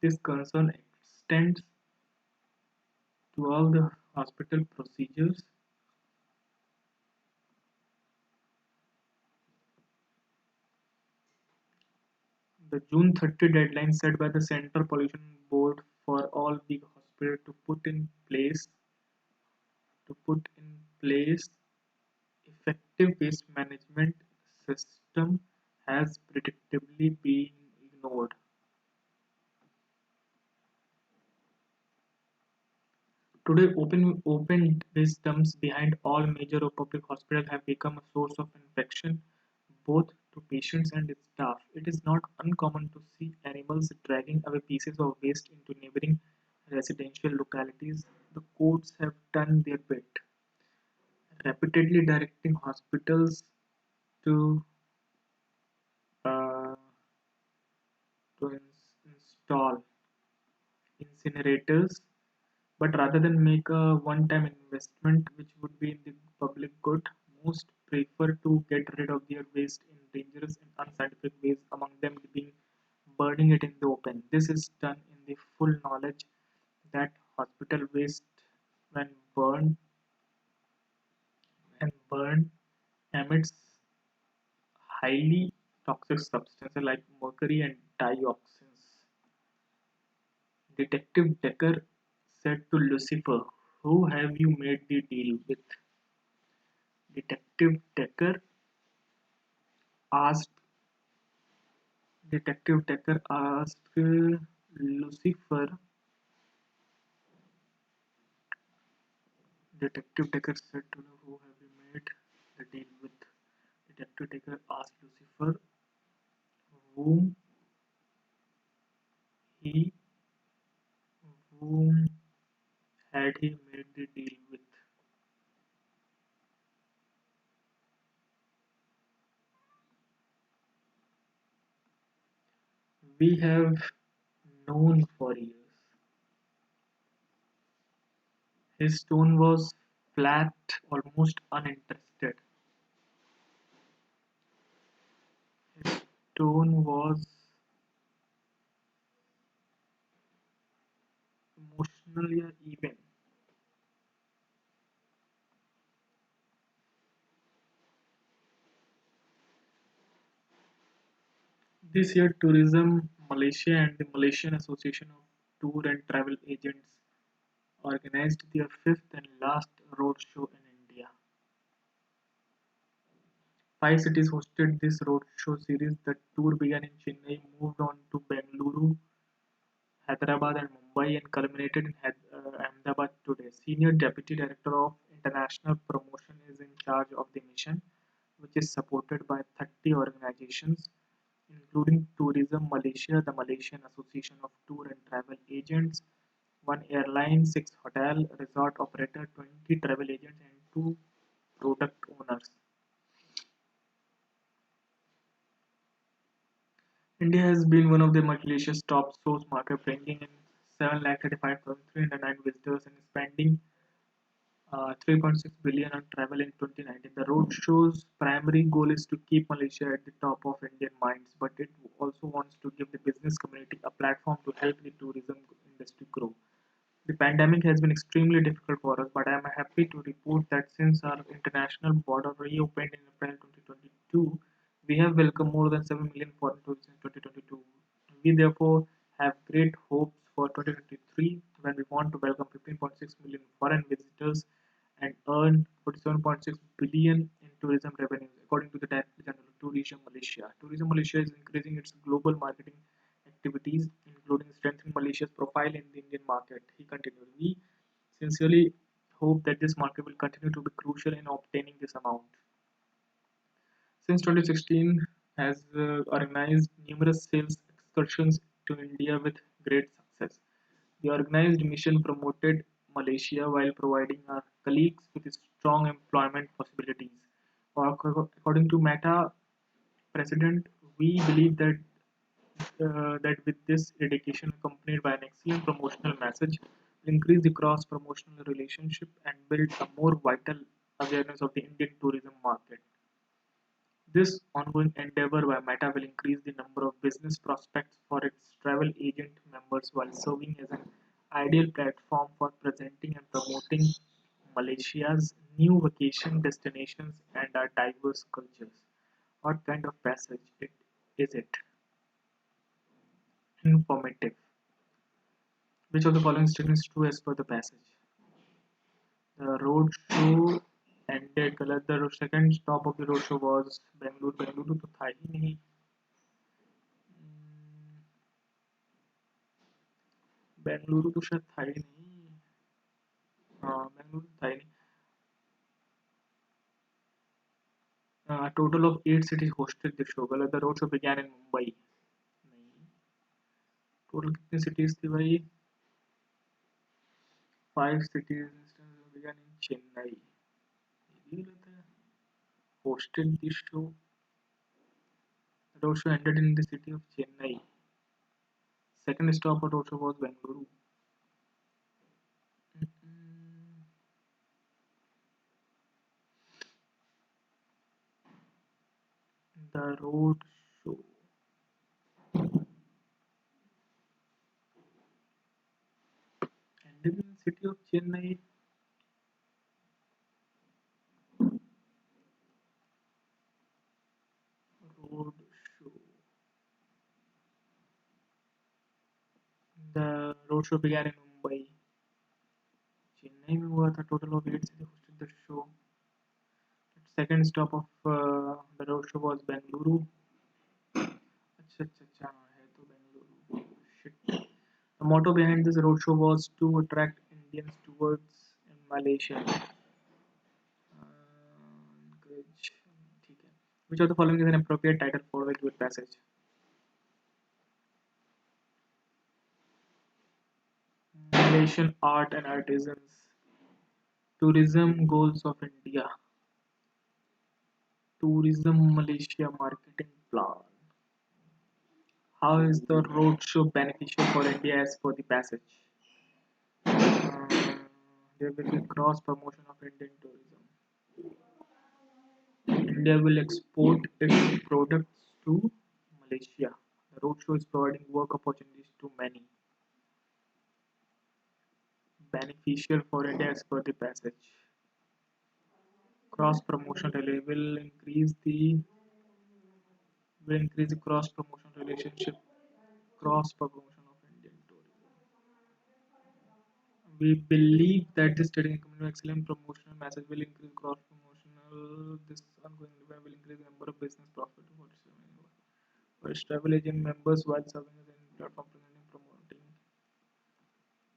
[SPEAKER 1] this concern extends to all the hospital procedures. The June 30 deadline set by the Central Pollution Board for all big hospitals to put in place effective waste management system has predictably been ignored. Today, open waste dumps behind all major public hospitals have become a source of infection both to patients and its staff. It is not uncommon to see animals dragging away pieces of waste into neighboring residential localities. The courts have done their bit, repeatedly directing hospitals to uh, install incinerators, but rather than make a one-time investment which would be in the public good, most prefer to get rid of their waste in dangerous and unscientific ways, among them being burning it in the open. This is done in the full knowledge that hospital waste, when burned burned, emits highly toxic substances like mercury and dioxins. Detective Decker said to Lucifer, "Who have you made the deal with?" Detective Decker asked Lucifer. Detective Decker said to him, "Who have you made the deal with?" Detective Decker asked Lucifer whom he whom had he made the deal with. We have known for years. His tone was flat, almost uninterested. His tone was emotionally even. This year, Tourism Malaysia and the Malaysian Association of Tour and Travel Agents organized their fifth and last roadshow in India. Five cities hosted this roadshow series. The tour began in Chennai, moved on to Bengaluru, Hyderabad, and Mumbai, and culminated in Ahmedabad today. Senior Deputy Director of International Promotion is in charge of the mission, which is supported by 30 organizations, including Tourism Malaysia, the Malaysian Association of Tour and Travel Agents, one airline, six hotel resort operator, 20 travel agents, and two product owners. India has been one of the Malaysia's top source market, bringing in 7,35,309 visitors and spending 3.6 billion on travel in 2019. The roadshow's primary goal is to keep Malaysia at the top of Indian minds, but it also wants to give the business community a platform to help the tourism industry grow. The pandemic has been extremely difficult for us, but I am happy to report that since our international border reopened in April 2022, we have welcomed more than 7 million foreign tourists in 2022. We therefore have great hopes for 2023 when we want to welcome 15.6 million foreign visitors and earn 47.6 billion in tourism revenues, according to the Director General of Tourism Malaysia. Tourism Malaysia is increasing its global marketing activities, including strengthening Malaysia's profile in the Indian market. He continued, "We sincerely hope that this market will continue to be crucial in obtaining this amount." Since 2016, has organized numerous sales excursions to India with great success. The organized mission promoted Malaysia while providing our colleagues with strong employment possibilities. According to Meta President, we believe that with this dedication accompanied by an excellent promotional message, will increase the cross-promotional relationship and build a more vital awareness of the Indian tourism market. This ongoing endeavor by Meta will increase the number of business prospects for its travel agent members while serving as an ideal platform for presenting and promoting Malaysia's new vacation destinations and our diverse cultures. What kind of passage is it? Informative. Which of the following statements is true as per the passage? The road show ended. गलत. The second stop of the road show was Bangalore. Bangalore तो था ही नहीं. बेंगलुरु तो शायद था ही नहीं. हाँ बेंगलुरु था ही नहीं. A total of 8 cities hosted the show. गलत. The road show began in Mumbai. नहीं. Total कितनी cities थी भाई? 5 cities began in Chennai. ये भी गलत है. Hosted the show. The roadshow ended in the city of Chennai. Second stop of roadshow was Bengaluru. Mm, The road show ended in the city of Chennai. Road show. The road show began in Mumbai. Chennai में हुआ था total of 8 cities hosted the show. Second stop of the road show was Bengaluru. अच्छा अच्छा अच्छा है तो Bengaluru. Shit. The motto behind this roadshow was to attract Indians towards in Malaysia. Encourage. ठीक है. Which of the following is an appropriate title for the good passage? Malaysian art and artisans. Tourism goals of India. Tourism Malaysia marketing plan. How is the roadshow beneficial for India as per the passage? Uh, there will be cross promotion of Indian tourism. India will export its products to Malaysia. The roadshow is providing work opportunities to many. Beneficial for India as per the passage. Cross promotion will increase the cross promotion relationship. Cross promotion of Indian tourism. We believe that this study and excellent promotional message will increase cross promotional. This ongoing event will increase the number of business profit for its travel agent members while serving as a platform for promoting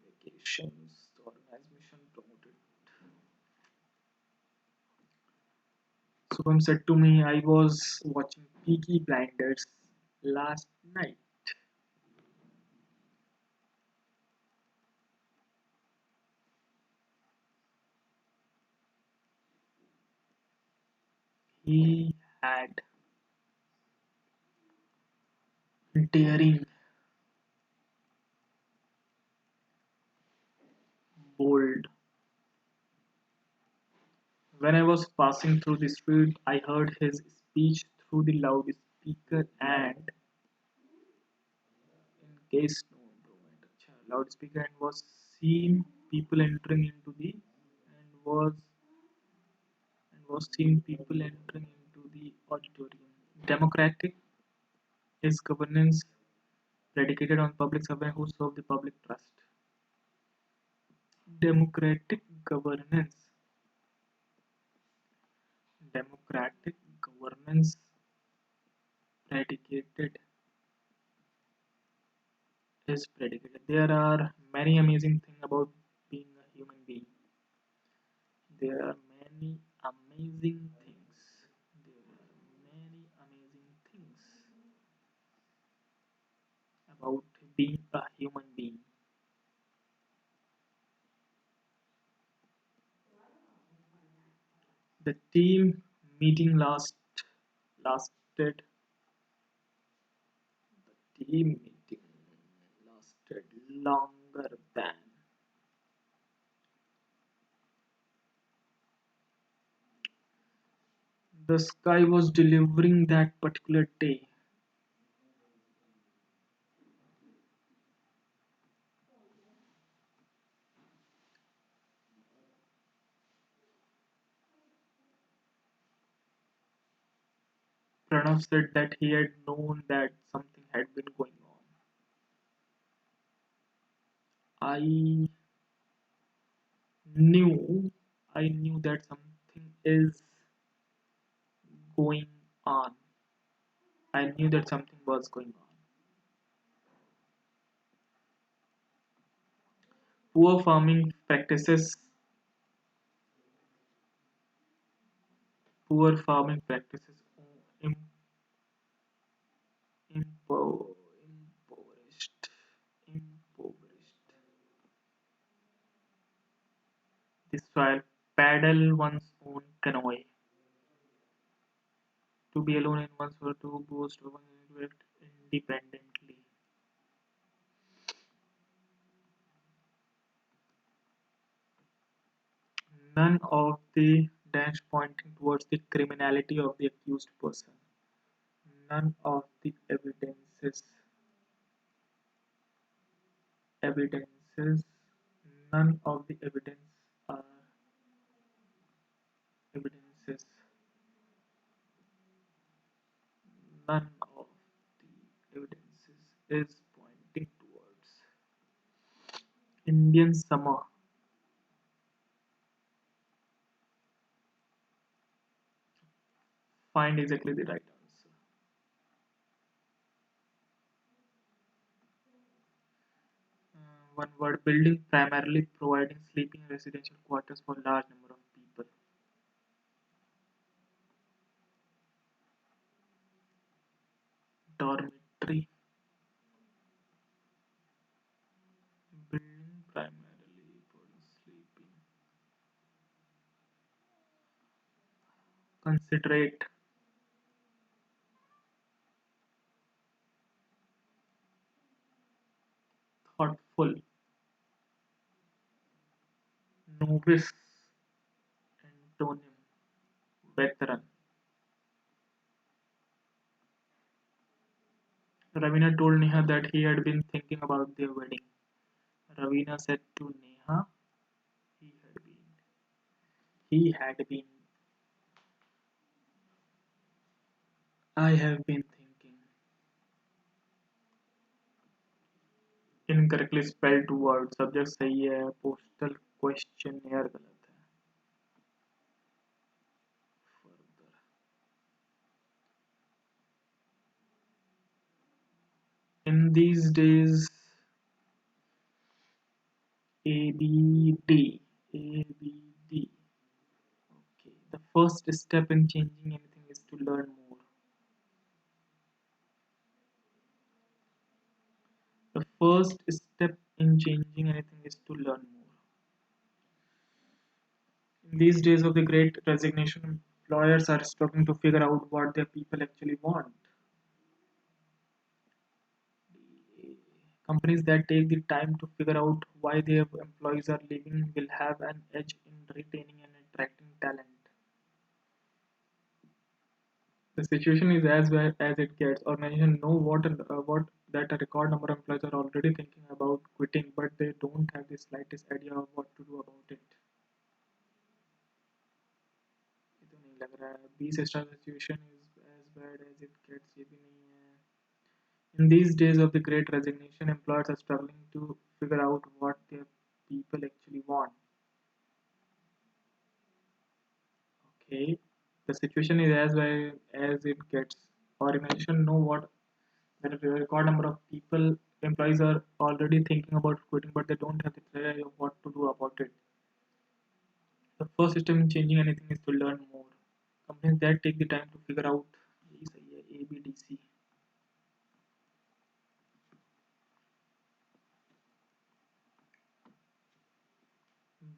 [SPEAKER 1] vacations. The organized mission promoted. Subham said to me, I was watching Peaky Blinders last night. He had daring, bold. When I was passing through the street, I heard his speech through the loudspeaker and in case no improvement, loudspeaker and was seen people entering into the and was seeing people entering into the auditorium. Democratic is governance predicated on public servants who serve the public trust. Democratic governance. Democratic governance predicated is predicated. There are many amazing things about being a human being. There are many amazing things. There are many amazing things about being a human being. The team meeting lasted. The team meeting lasted longer than the sky was delivering that particular day. Pranav said that he had known that something had been going on. I knew I knew that something is going on. I knew that something was going on. Poor farming practices, poor farming practices im- impoverished, impoverished the soil. Paddle one's own canoe to be alone in one's world, to boast of one's intellect independently. None of the dash pointing towards the criminality of the accused person. None of the evidences, none of the are evidences, none of the evidences is pointing towards Indian summer. Find exactly the right answer. One word, building primarily providing sleeping residential quarters for large number of people. Dormitory, building primarily for sleeping. Considerate, thoughtful, novice, antonym, veteran. Ravina told Neha that he had been thinking about their wedding. Ravina said to Neha, he had been, he had been, I have been thinking. Incorrectly spelled word, subject सही है, postal questionnaire गलत है. Further. In these days, ABD, ABD. Okay, the first step in changing anything is to learn more. The first step in changing anything is to learn more. In these days of the great resignation, employers are struggling to figure out what their people actually want. Companies that take the time to figure out why their employees are leaving will have an edge in retaining and attracting talent. The situation is as bad as it gets. Organizations know what that a record number of employees are already thinking about quitting, but they don't have the slightest idea of what to do about it. ये तो नहीं लग रहा है. 20 star situation is as bad as it gets. ये भी नहीं है. In these days of the great resignation, employers are struggling to figure out what their people actually want. Okay, the situation is as bad as it gets. Organization know what that a record number of people employees are already thinking about quitting, but they don't have the idea of what to do about it. The first step in changing anything is to learn more. Companies that take the time to figure out यही सही है, ABDC.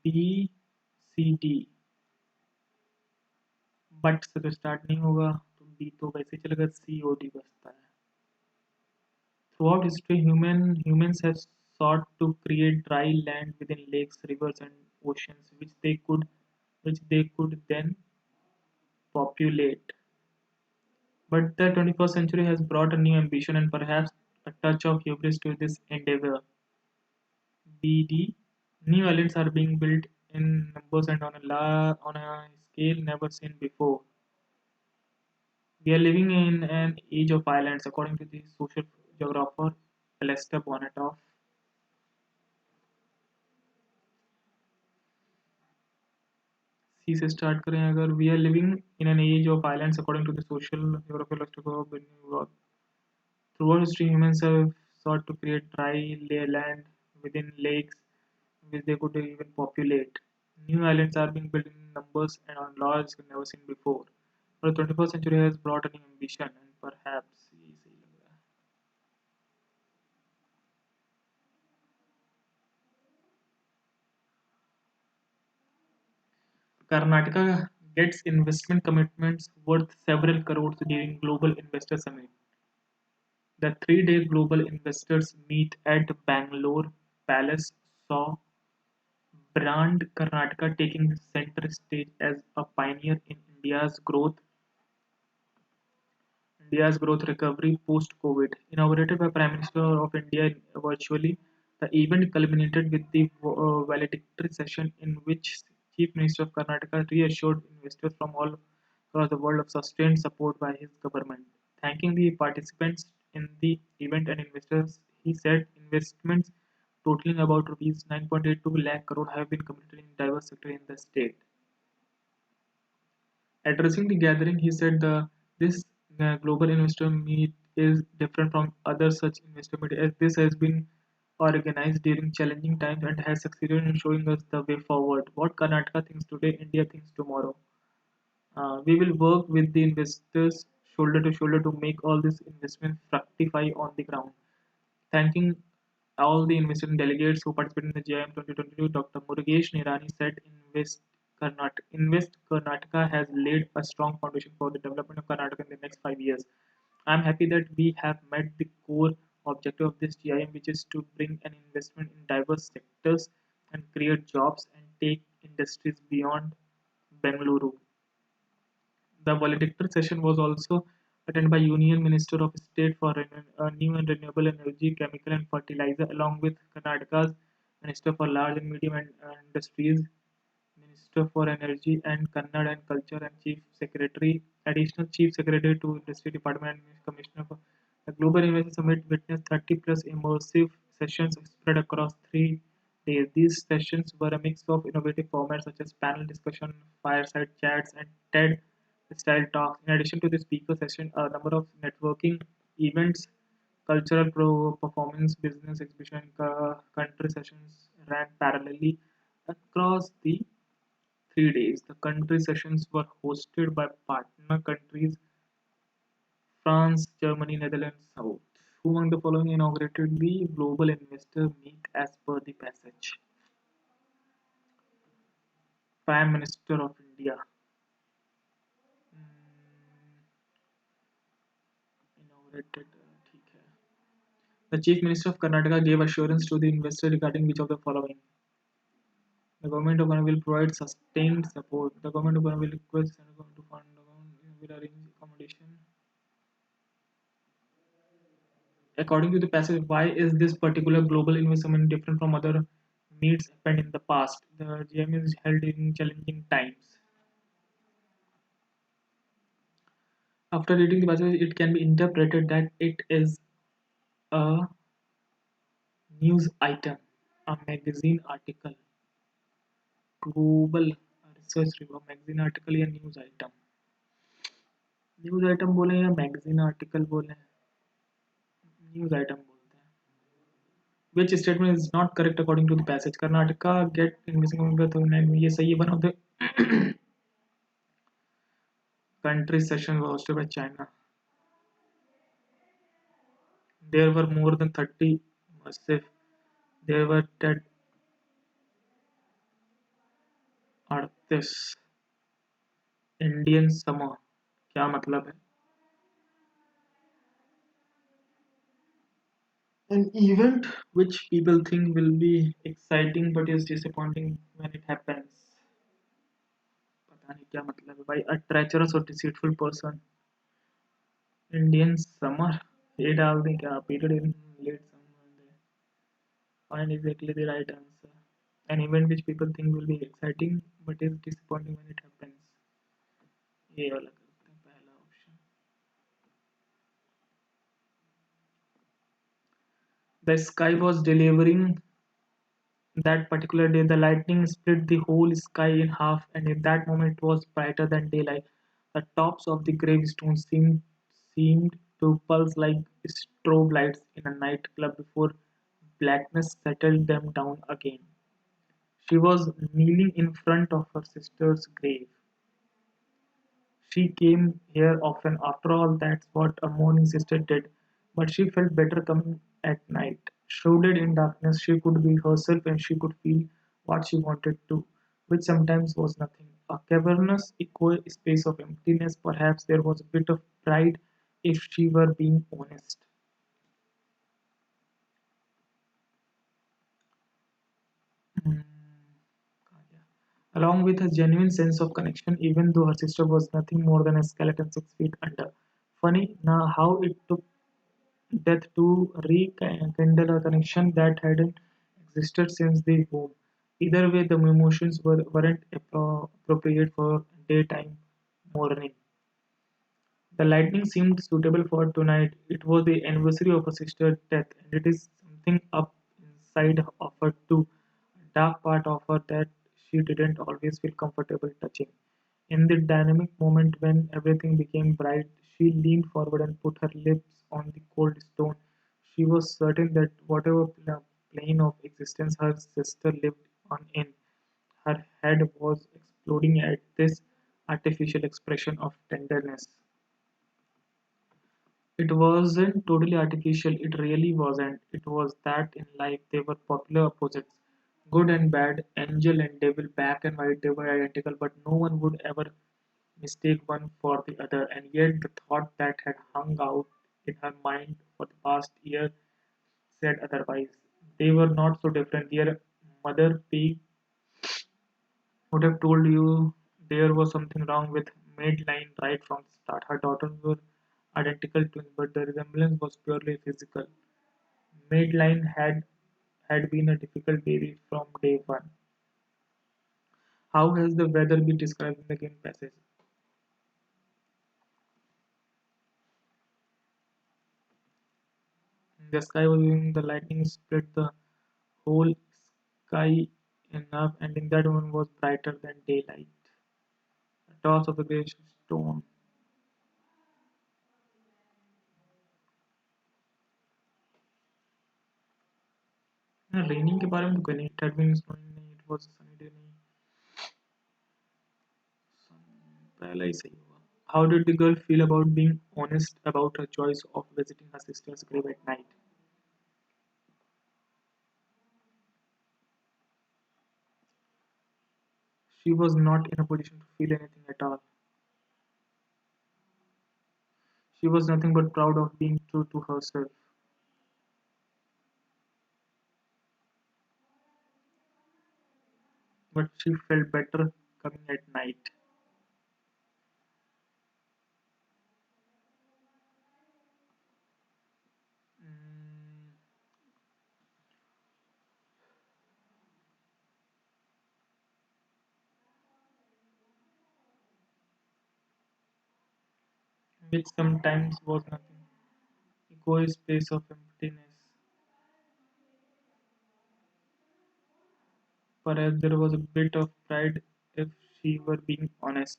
[SPEAKER 1] BCD, but से तो start नहीं होगा तो D तो वैसे ही चलेगा, COD बचता है. Throughout history, humans have sought to create dry land within lakes, rivers, and oceans, which they could then populate. But the 21st century has brought a new ambition and perhaps a touch of hubris to this endeavor. BD, new islands are being built in numbers and on a scale never seen before. We are living in an age of islands, according to the social geographer Lester Bonatoff. सी से start करें अगर. We are living in an age of islands according to the social geographer Lester Bonatoff. Throughout history, humans have sought to create dry land within lakes which they could even populate. New islands are being built in numbers and on large scale never seen before. But the 21st century has brought a new ambition and perhaps ये सही लग रहा है. Karnataka gets investment commitments worth several crores during Global Investor Summit. The 3-day Global Investors Meet at Bangalore Palace saw brand Karnataka taking center stage as a pioneer in India's growth recovery post-COVID. Inaugurated by Prime Minister of India virtually, the event culminated with the valedictory session in which Chief Minister of Karnataka reassured investors from all across the world of sustained support by his government. Thanking the participants in the event and investors, he said investments totaling about rupees 9.82 lakh crore have been committed in diverse sectors in the state. Addressing the gathering, he said this global investor meet is different from other such investor meet as this has been organized during challenging times and has succeeded in showing us the way forward. What Karnataka thinks today, India thinks tomorrow. We will work with the investors shoulder to shoulder to make all these investments fructify on the ground. Thanking all the investment delegates who participated in the GIM 2022, Dr. Murugesh Nirani said Invest Karnataka has laid a strong foundation for the development of Karnataka in the next 5 years. I am happy that we have met the core objective of this GIM, which is to bring an investment in diverse sectors and create jobs and take industries beyond Bengaluru. The valedictory session was also attended by Union Minister of State for New and Renewable Energy, Chemical and Fertilizer, along with Karnataka's Minister for Large and Medium Industries, Minister for Energy and Kannada and Culture, and Chief Secretary, Additional Chief Secretary to Industry Department and Commissioner for the Global Innovation Summit witnessed 30 plus immersive sessions spread across 3 days. These sessions were a mix of innovative formats such as panel discussion, fireside chats, and TED style talks. In addition to the speaker session, a number of networking events, cultural performance, business exhibition, country sessions ran parallelly across the 3 days. The country sessions were hosted by partner countries France, Germany, Netherlands, South. Who among the following inaugurated the Global Investor Meet as per the passage? Prime Minister of India. Hmm, inaugurated. ठीक है. The Chief Minister of Karnataka gave assurance to the investor regarding which of the following: the government of Karnataka will provide sustained support. The government of Karnataka will request the government to fund. The government will arrange accommodation. According to the passage, why is this particular global investment different from other meets happened in the past? The GM is held in challenging times. After reading the passage, it can be interpreted that it is a news item, a magazine article, global research report, magazine article या news item बोले या magazine article बोले news item बोलते हैं which statement is not correct according to the passage. Karnataka get investment ये सही है. One of the country session was hosted by China. There were more than 30 massive. There were TED artists. Indian summer. क्या मतलब है? An event which people think will be exciting but is disappointing when it happens. पता नहीं क्या मतलब है भाई. A treacherous or deceitful person. Indian summer. ये डाल दें क्या? Period in late summer. Find exactly the right answer. An event which people think will be exciting but is disappointing when it happens. ये वाला करते हैं पहला option. The sky was delivering that particular day. The lightning split the whole sky in half, and in that moment it was brighter than daylight. The tops of the gravestones seemed to pulse like strobe lights in a nightclub before blackness settled them down again. She was kneeling in front of her sister's grave. She came here often, after all, that's what a mourning sister did. But she felt better coming at night. Shrouded in darkness, she could be herself and she could feel what she wanted to, which sometimes was nothing. a cavernous echo space of emptiness. Perhaps there was a bit of pride if she were being honest. Mm, along with a genuine sense of connection, even though her sister was nothing more than a skeleton 6 feet under. Funny now how it took death to rekindle a connection that hadn't existed since the home. Either way, the emotions weren't appropriate for daytime mourning. The lightning seemed suitable for tonight. It was the anniversary of her sister's death, and it is something up inside of her too, a dark part of her that she didn't always feel comfortable touching. In the dynamic moment when everything became bright, she leaned forward and put her lips on the cold stone. She was certain that whatever plane of existence her sister lived on in, her head was exploding at this artificial expression of tenderness. It wasn't totally artificial, it really wasn't. It was that in life they were popular opposites. Good and bad, angel and devil, black and white, they were identical, but no one would ever mistake one for the other. And yet the thought that had hung out in her mind for the past year said otherwise. They were not so different. Their mother Pig would have told you there was something wrong with Madeline right from the start. Her daughters were identical twins, but the resemblance was purely physical. Madeline had been a difficult baby from day one. How has the weather been described in the game passage? The sky was viewing the lightning split the whole sky enough, and in that one was brighter than daylight. The toss of the grey stone. Raining के बारे में तो कोई नहीं it had been snowing नहीं it was a sunny day नहीं पहला ही सही हुआ. How did the girl feel about being honest about her choice of visiting her sister's grave at night? She was not in a position to feel anything at all. She was nothing but proud of being true to herself. But she felt better coming at night. Mm, which sometimes was nothing. Ego is place of emptiness. Perhaps there was a bit of pride if she were being honest.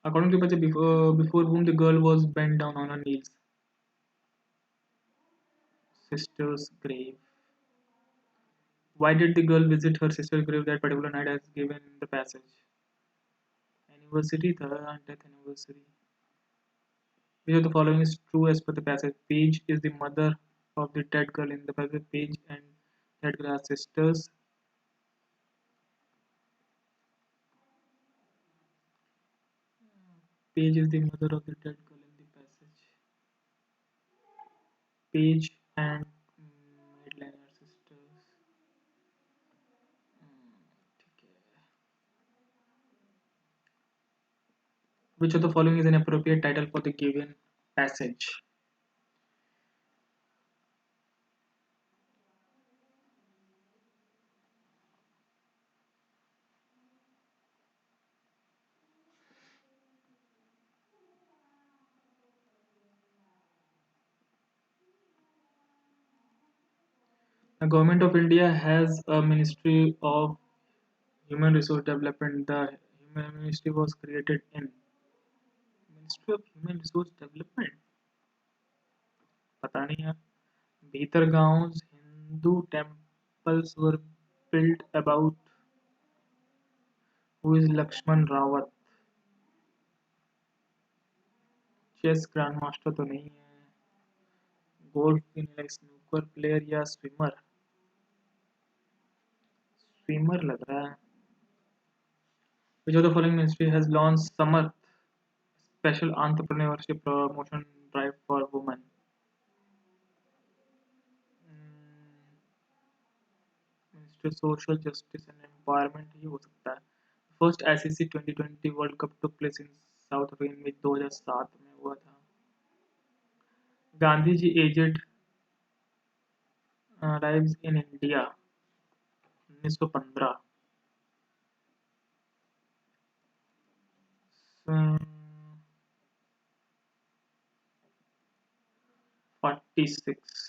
[SPEAKER 1] According to Pacha, before whom the girl was bent down on her knees, sister's grave. Why did the girl visit her sister's grave that particular night as given in the passage? Anniversary, the death anniversary. Which of the following is true as per the passage? Paige is the mother of the dead girl in the passage. Paige and dead girl are sisters. Paige is the mother of the dead girl in the passage. Paige and Madeline are sisters. ठीक है. Which of the following is an appropriate title for the given passage? The Government of India has a Ministry of Human Resource Development. The Human Ministry was created in Ministry of Human Resource Development. पता नहीं यार. Bhitargaon's Hindu temples were built about who is Lakshman Rawat. Chess grandmaster तो नहीं है. Golf in snooker player या swimmer? Swimmer लग रहा है. Which of the following ministry has launched Samarth special entrepreneurship promotion drive for women? Ministry Social Justice and Empowerment ही हो सकता है. First ICC 2020 World Cup took place in South Africa में 2007 में हुआ था. गांधी जी एजेड arrives in India 1915. 46.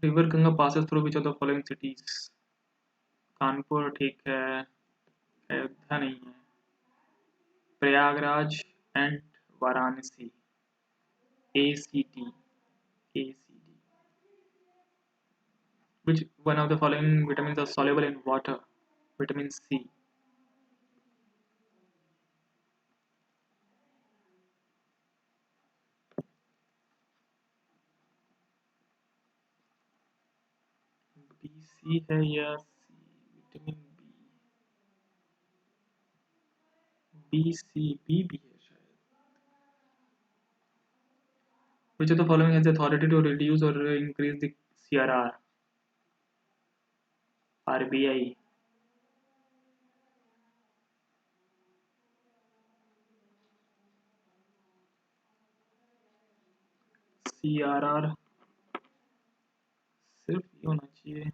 [SPEAKER 1] River Ganga passes through which of the following cities? Kanpur ठीक है, अयोध्या नहीं है. Prayagraj and Varanasi. ACT. ACD. Which one of the following vitamins are soluble in water? Vitamin C. BC है या C? विटामिन B भी है शायद. Which of the following has the authority to reduce or increase the CRR? RBI. CRR सिर्फ ये होना चाहिए.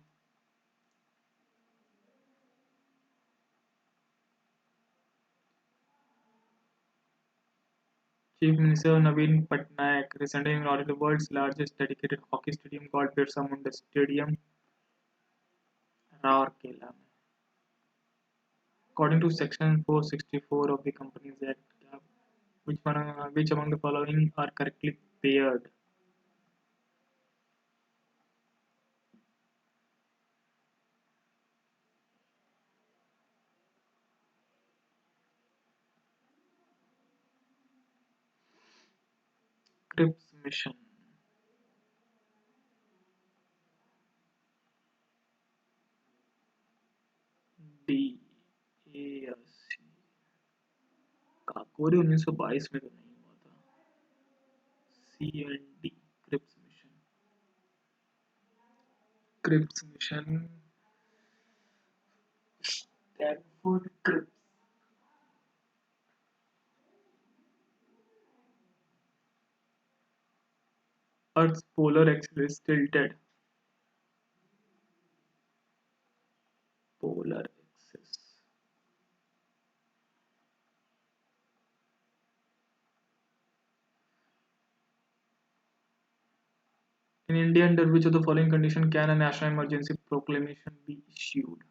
[SPEAKER 1] Chief Minister Naveen Patnaik recently inaugurated the world's largest dedicated hockey stadium called Birsa Munda Stadium, Rourkela. According to Section 464 of the Companies Act, which among the following are correctly paired? Cripps mission. D. A या C. Kakori 1922 में तो नहीं हुआ था. C and D. Cripps mission. Cripps mission. Stanford Cripps. Earth's polar axis is tilted. Polar axis. In India, under which of the following condition can a national emergency proclamation be issued?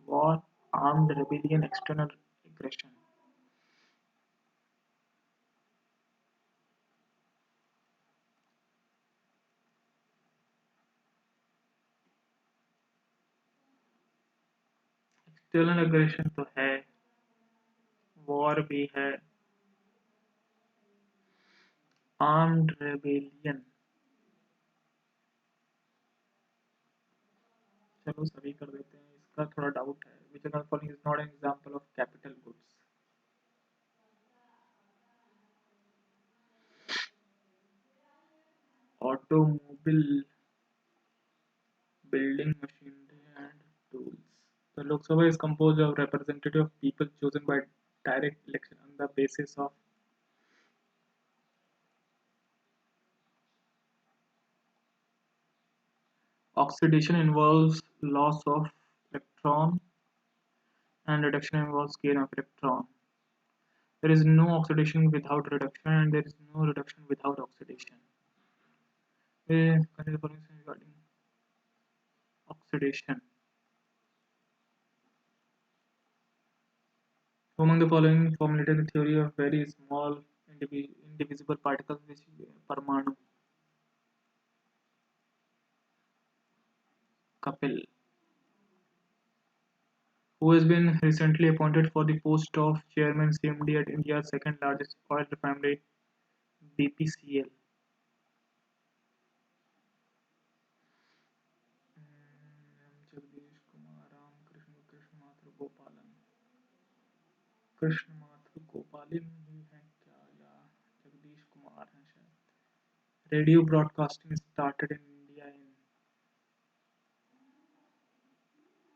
[SPEAKER 1] War, armed rebellion, external aggression. External aggression तो है, war भी है, armed rebellion. चलो सभी कर देते हैं, इसका थोड़ा डाउट है. Which of the following is not an example of capital goods? Automobile, building machinery and tools. The Lok Sabha is composed of representatives of people chosen by direct election on the basis of oxidation involves loss of electron and reduction involves gain of electron. There is no oxidation without reduction and there is no reduction without oxidation. Regarding oxidation. Among the following formulated the theory of very small indivisible particles, which is Parmanu. Kapil, who has been recently appointed for the post of chairman CMD at India's second largest oil refinery, BPCL. Krishna Mathur Gopali में है क्या, या जगदीश कुमार है शायद। Radio broadcasting started in India in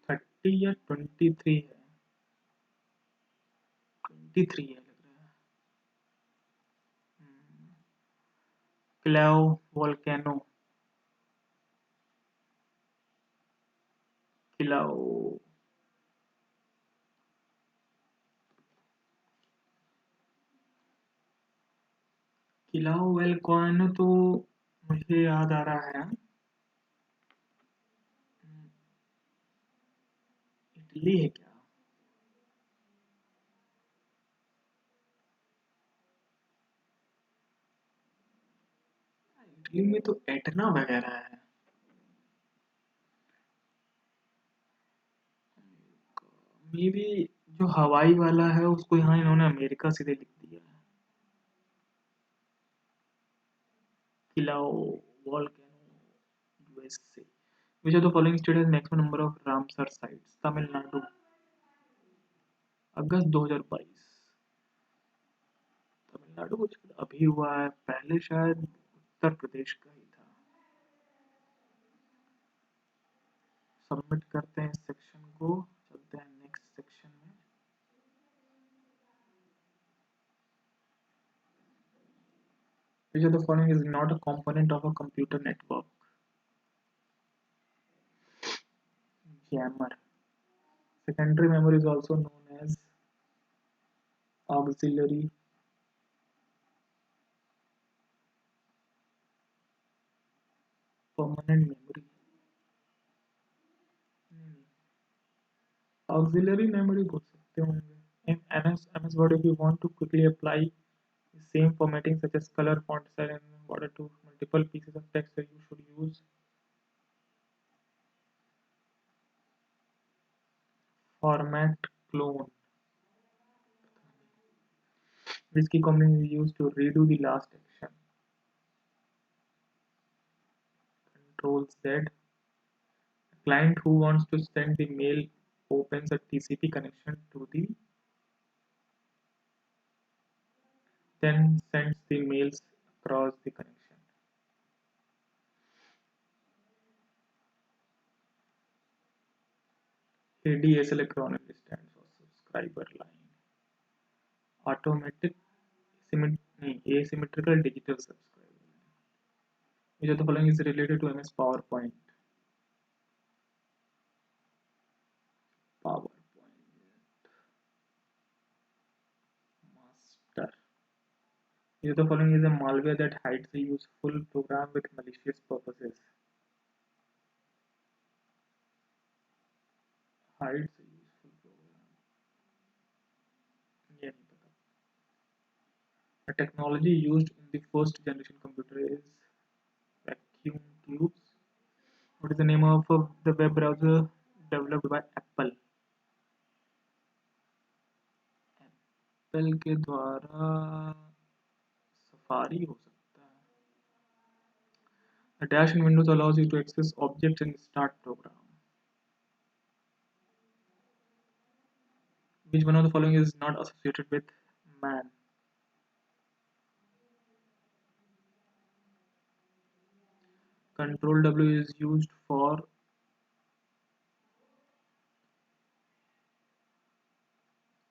[SPEAKER 1] 30 या 23 है, 23 है लग रहा है। Clough volcano, Clough Clough volcano तो मुझे याद आ रहा है इटली है क्या। इटली में तो एटना वगैरह है। मे बी जो हवाई वाला है उसको यहाँ इन्होंने अमेरिका सीधे लिख दिया है। Kilauea volcano USA. Which of the following state has maximum number of Ramsar sites? Tamil Nadu. अगस्त 2022। तमिलनाडु को शायद अभी हुआ है, पहले शायद उत्तर प्रदेश का ही था। सबमिट करते हैं इस सेक्शन को, चलते हैं नेक्स्ट सेक्शन में। Which of the following is not a component of a computer network? Jammer. Secondary memory is also known as auxiliary permanent memory। Auxiliary memory बोल सकते होंगे। In MS Word, if you want to quickly apply the same formatting such as color, font style, and border to multiple pieces of text, you should use format clone. Which key combination is used to redo the last action? Control Z. A client who wants to send the mail opens a TCP connection to the then sends the mails across the connection. ADSL acronym stands for subscriber line. Automatic asymmetrical digital subscriber line. Which of the following is related to MS PowerPoint? PowerPoint master. Which of the following is a malware that hides a useful program with malicious purposes? Hides a useful program. ये नहीं पता। The technology used in the first generation computer is vacuum tubes. What is the name of the web browser developed by Apple? Apple के द्वारा safari हो सकता है। A dash in Windows allows you to access objects and start program. Which one of the following is not associated with man? Control W is used for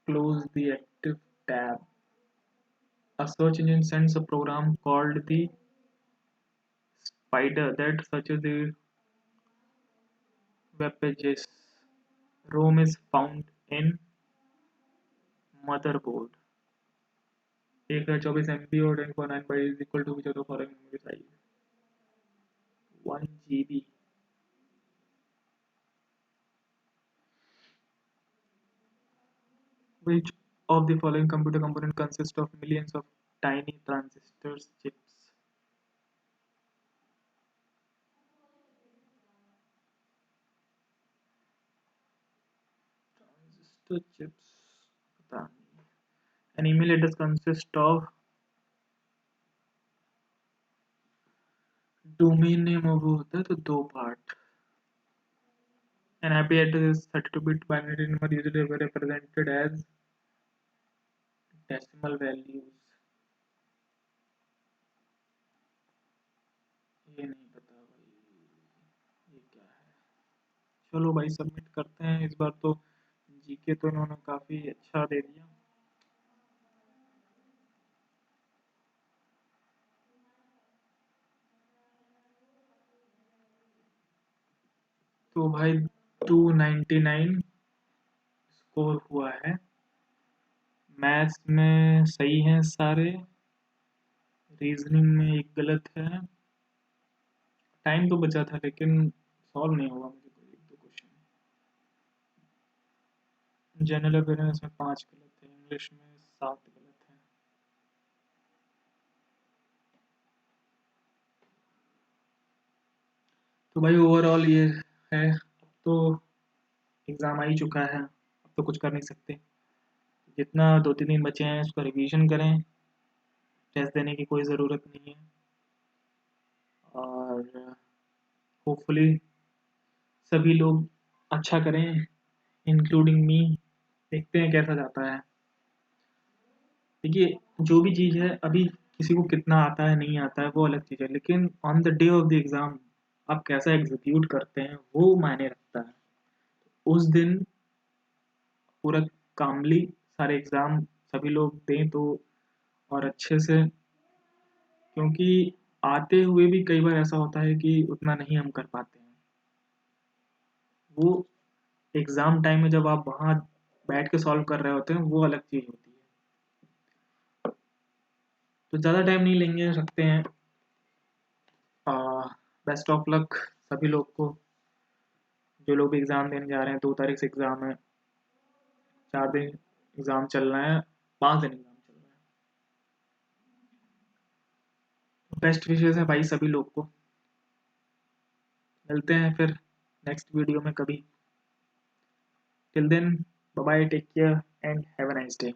[SPEAKER 1] close the active tab. A search engine sends a program called the spider that searches the web pages. ROM is found in motherboard. 1024 MB और 10.9 byte is equal to which of the following memory size? 1 GB. Which of the following computer component consists of millions of tiny transistors chips? Transistor chips. पता नहीं। An email address consists of domain name और वो होता है तो दो part. An IP address is 32-bit binary number usually represented as decimal values, ये नहीं पता भाई, ये क्या है। चलो भाई सबमिट करते हैं इस बार तो। जीके तो इन्होंने काफ़ी अच्छा दे दिया। तो भाई 299 स्कोर हुआ है। मैथ्स में सही हैं सारे, रीजनिंग में एक गलत है। टाइम तो बचा था लेकिन सॉल्व नहीं हुआ मुझे कोई एक दो क्वेश्चन। जनरल अवेयरनेस में 5 गलत है, इंग्लिश में 7 गलत है। तो भाई ओवरऑल ये है। अब तो एग्ज़ाम आ ही चुका है, अब तो कुछ कर नहीं सकते। जितना 2-3 दिन बचे हैं उसका रिवीजन करें, टेस्ट देने की कोई ज़रूरत नहीं है। और होपफुली सभी लोग अच्छा करें, इंक्लूडिंग मी। देखते हैं कैसा जाता है। देखिए, जो भी चीज़ है अभी किसी को कितना आता है नहीं आता है वो अलग चीज़ है, लेकिन on the day of the exam आप कैसा एग्जीक्यूट करते हैं वो मायने रखता है। उस दिन पूरा कामली सारे एग्ज़ाम सभी लोग दें तो और अच्छे से, क्योंकि आते हुए भी कई बार ऐसा होता है कि उतना नहीं हम कर पाते हैं। वो एग्ज़ाम टाइम में जब आप वहाँ बैठ के सॉल्व कर रहे होते हैं वो अलग चीज़ होती है। तो ज़्यादा टाइम नहीं लेंगे, रखते हैं। बेस्ट ऑफ लक सभी लोग को, जो लोग भी एग्ज़ाम देने जा रहे हैं। 2 तारीख से एग्ज़ाम है, 4 दिन एग्ज़ाम चल रहा है, 5 दिन एग्ज़ाम चल रहा है। बेस्ट विशेज़ है भाई सभी लोग को। मिलते हैं फिर नेक्स्ट वीडियो में कभी। Till then, bye bye, take care and have a nice day.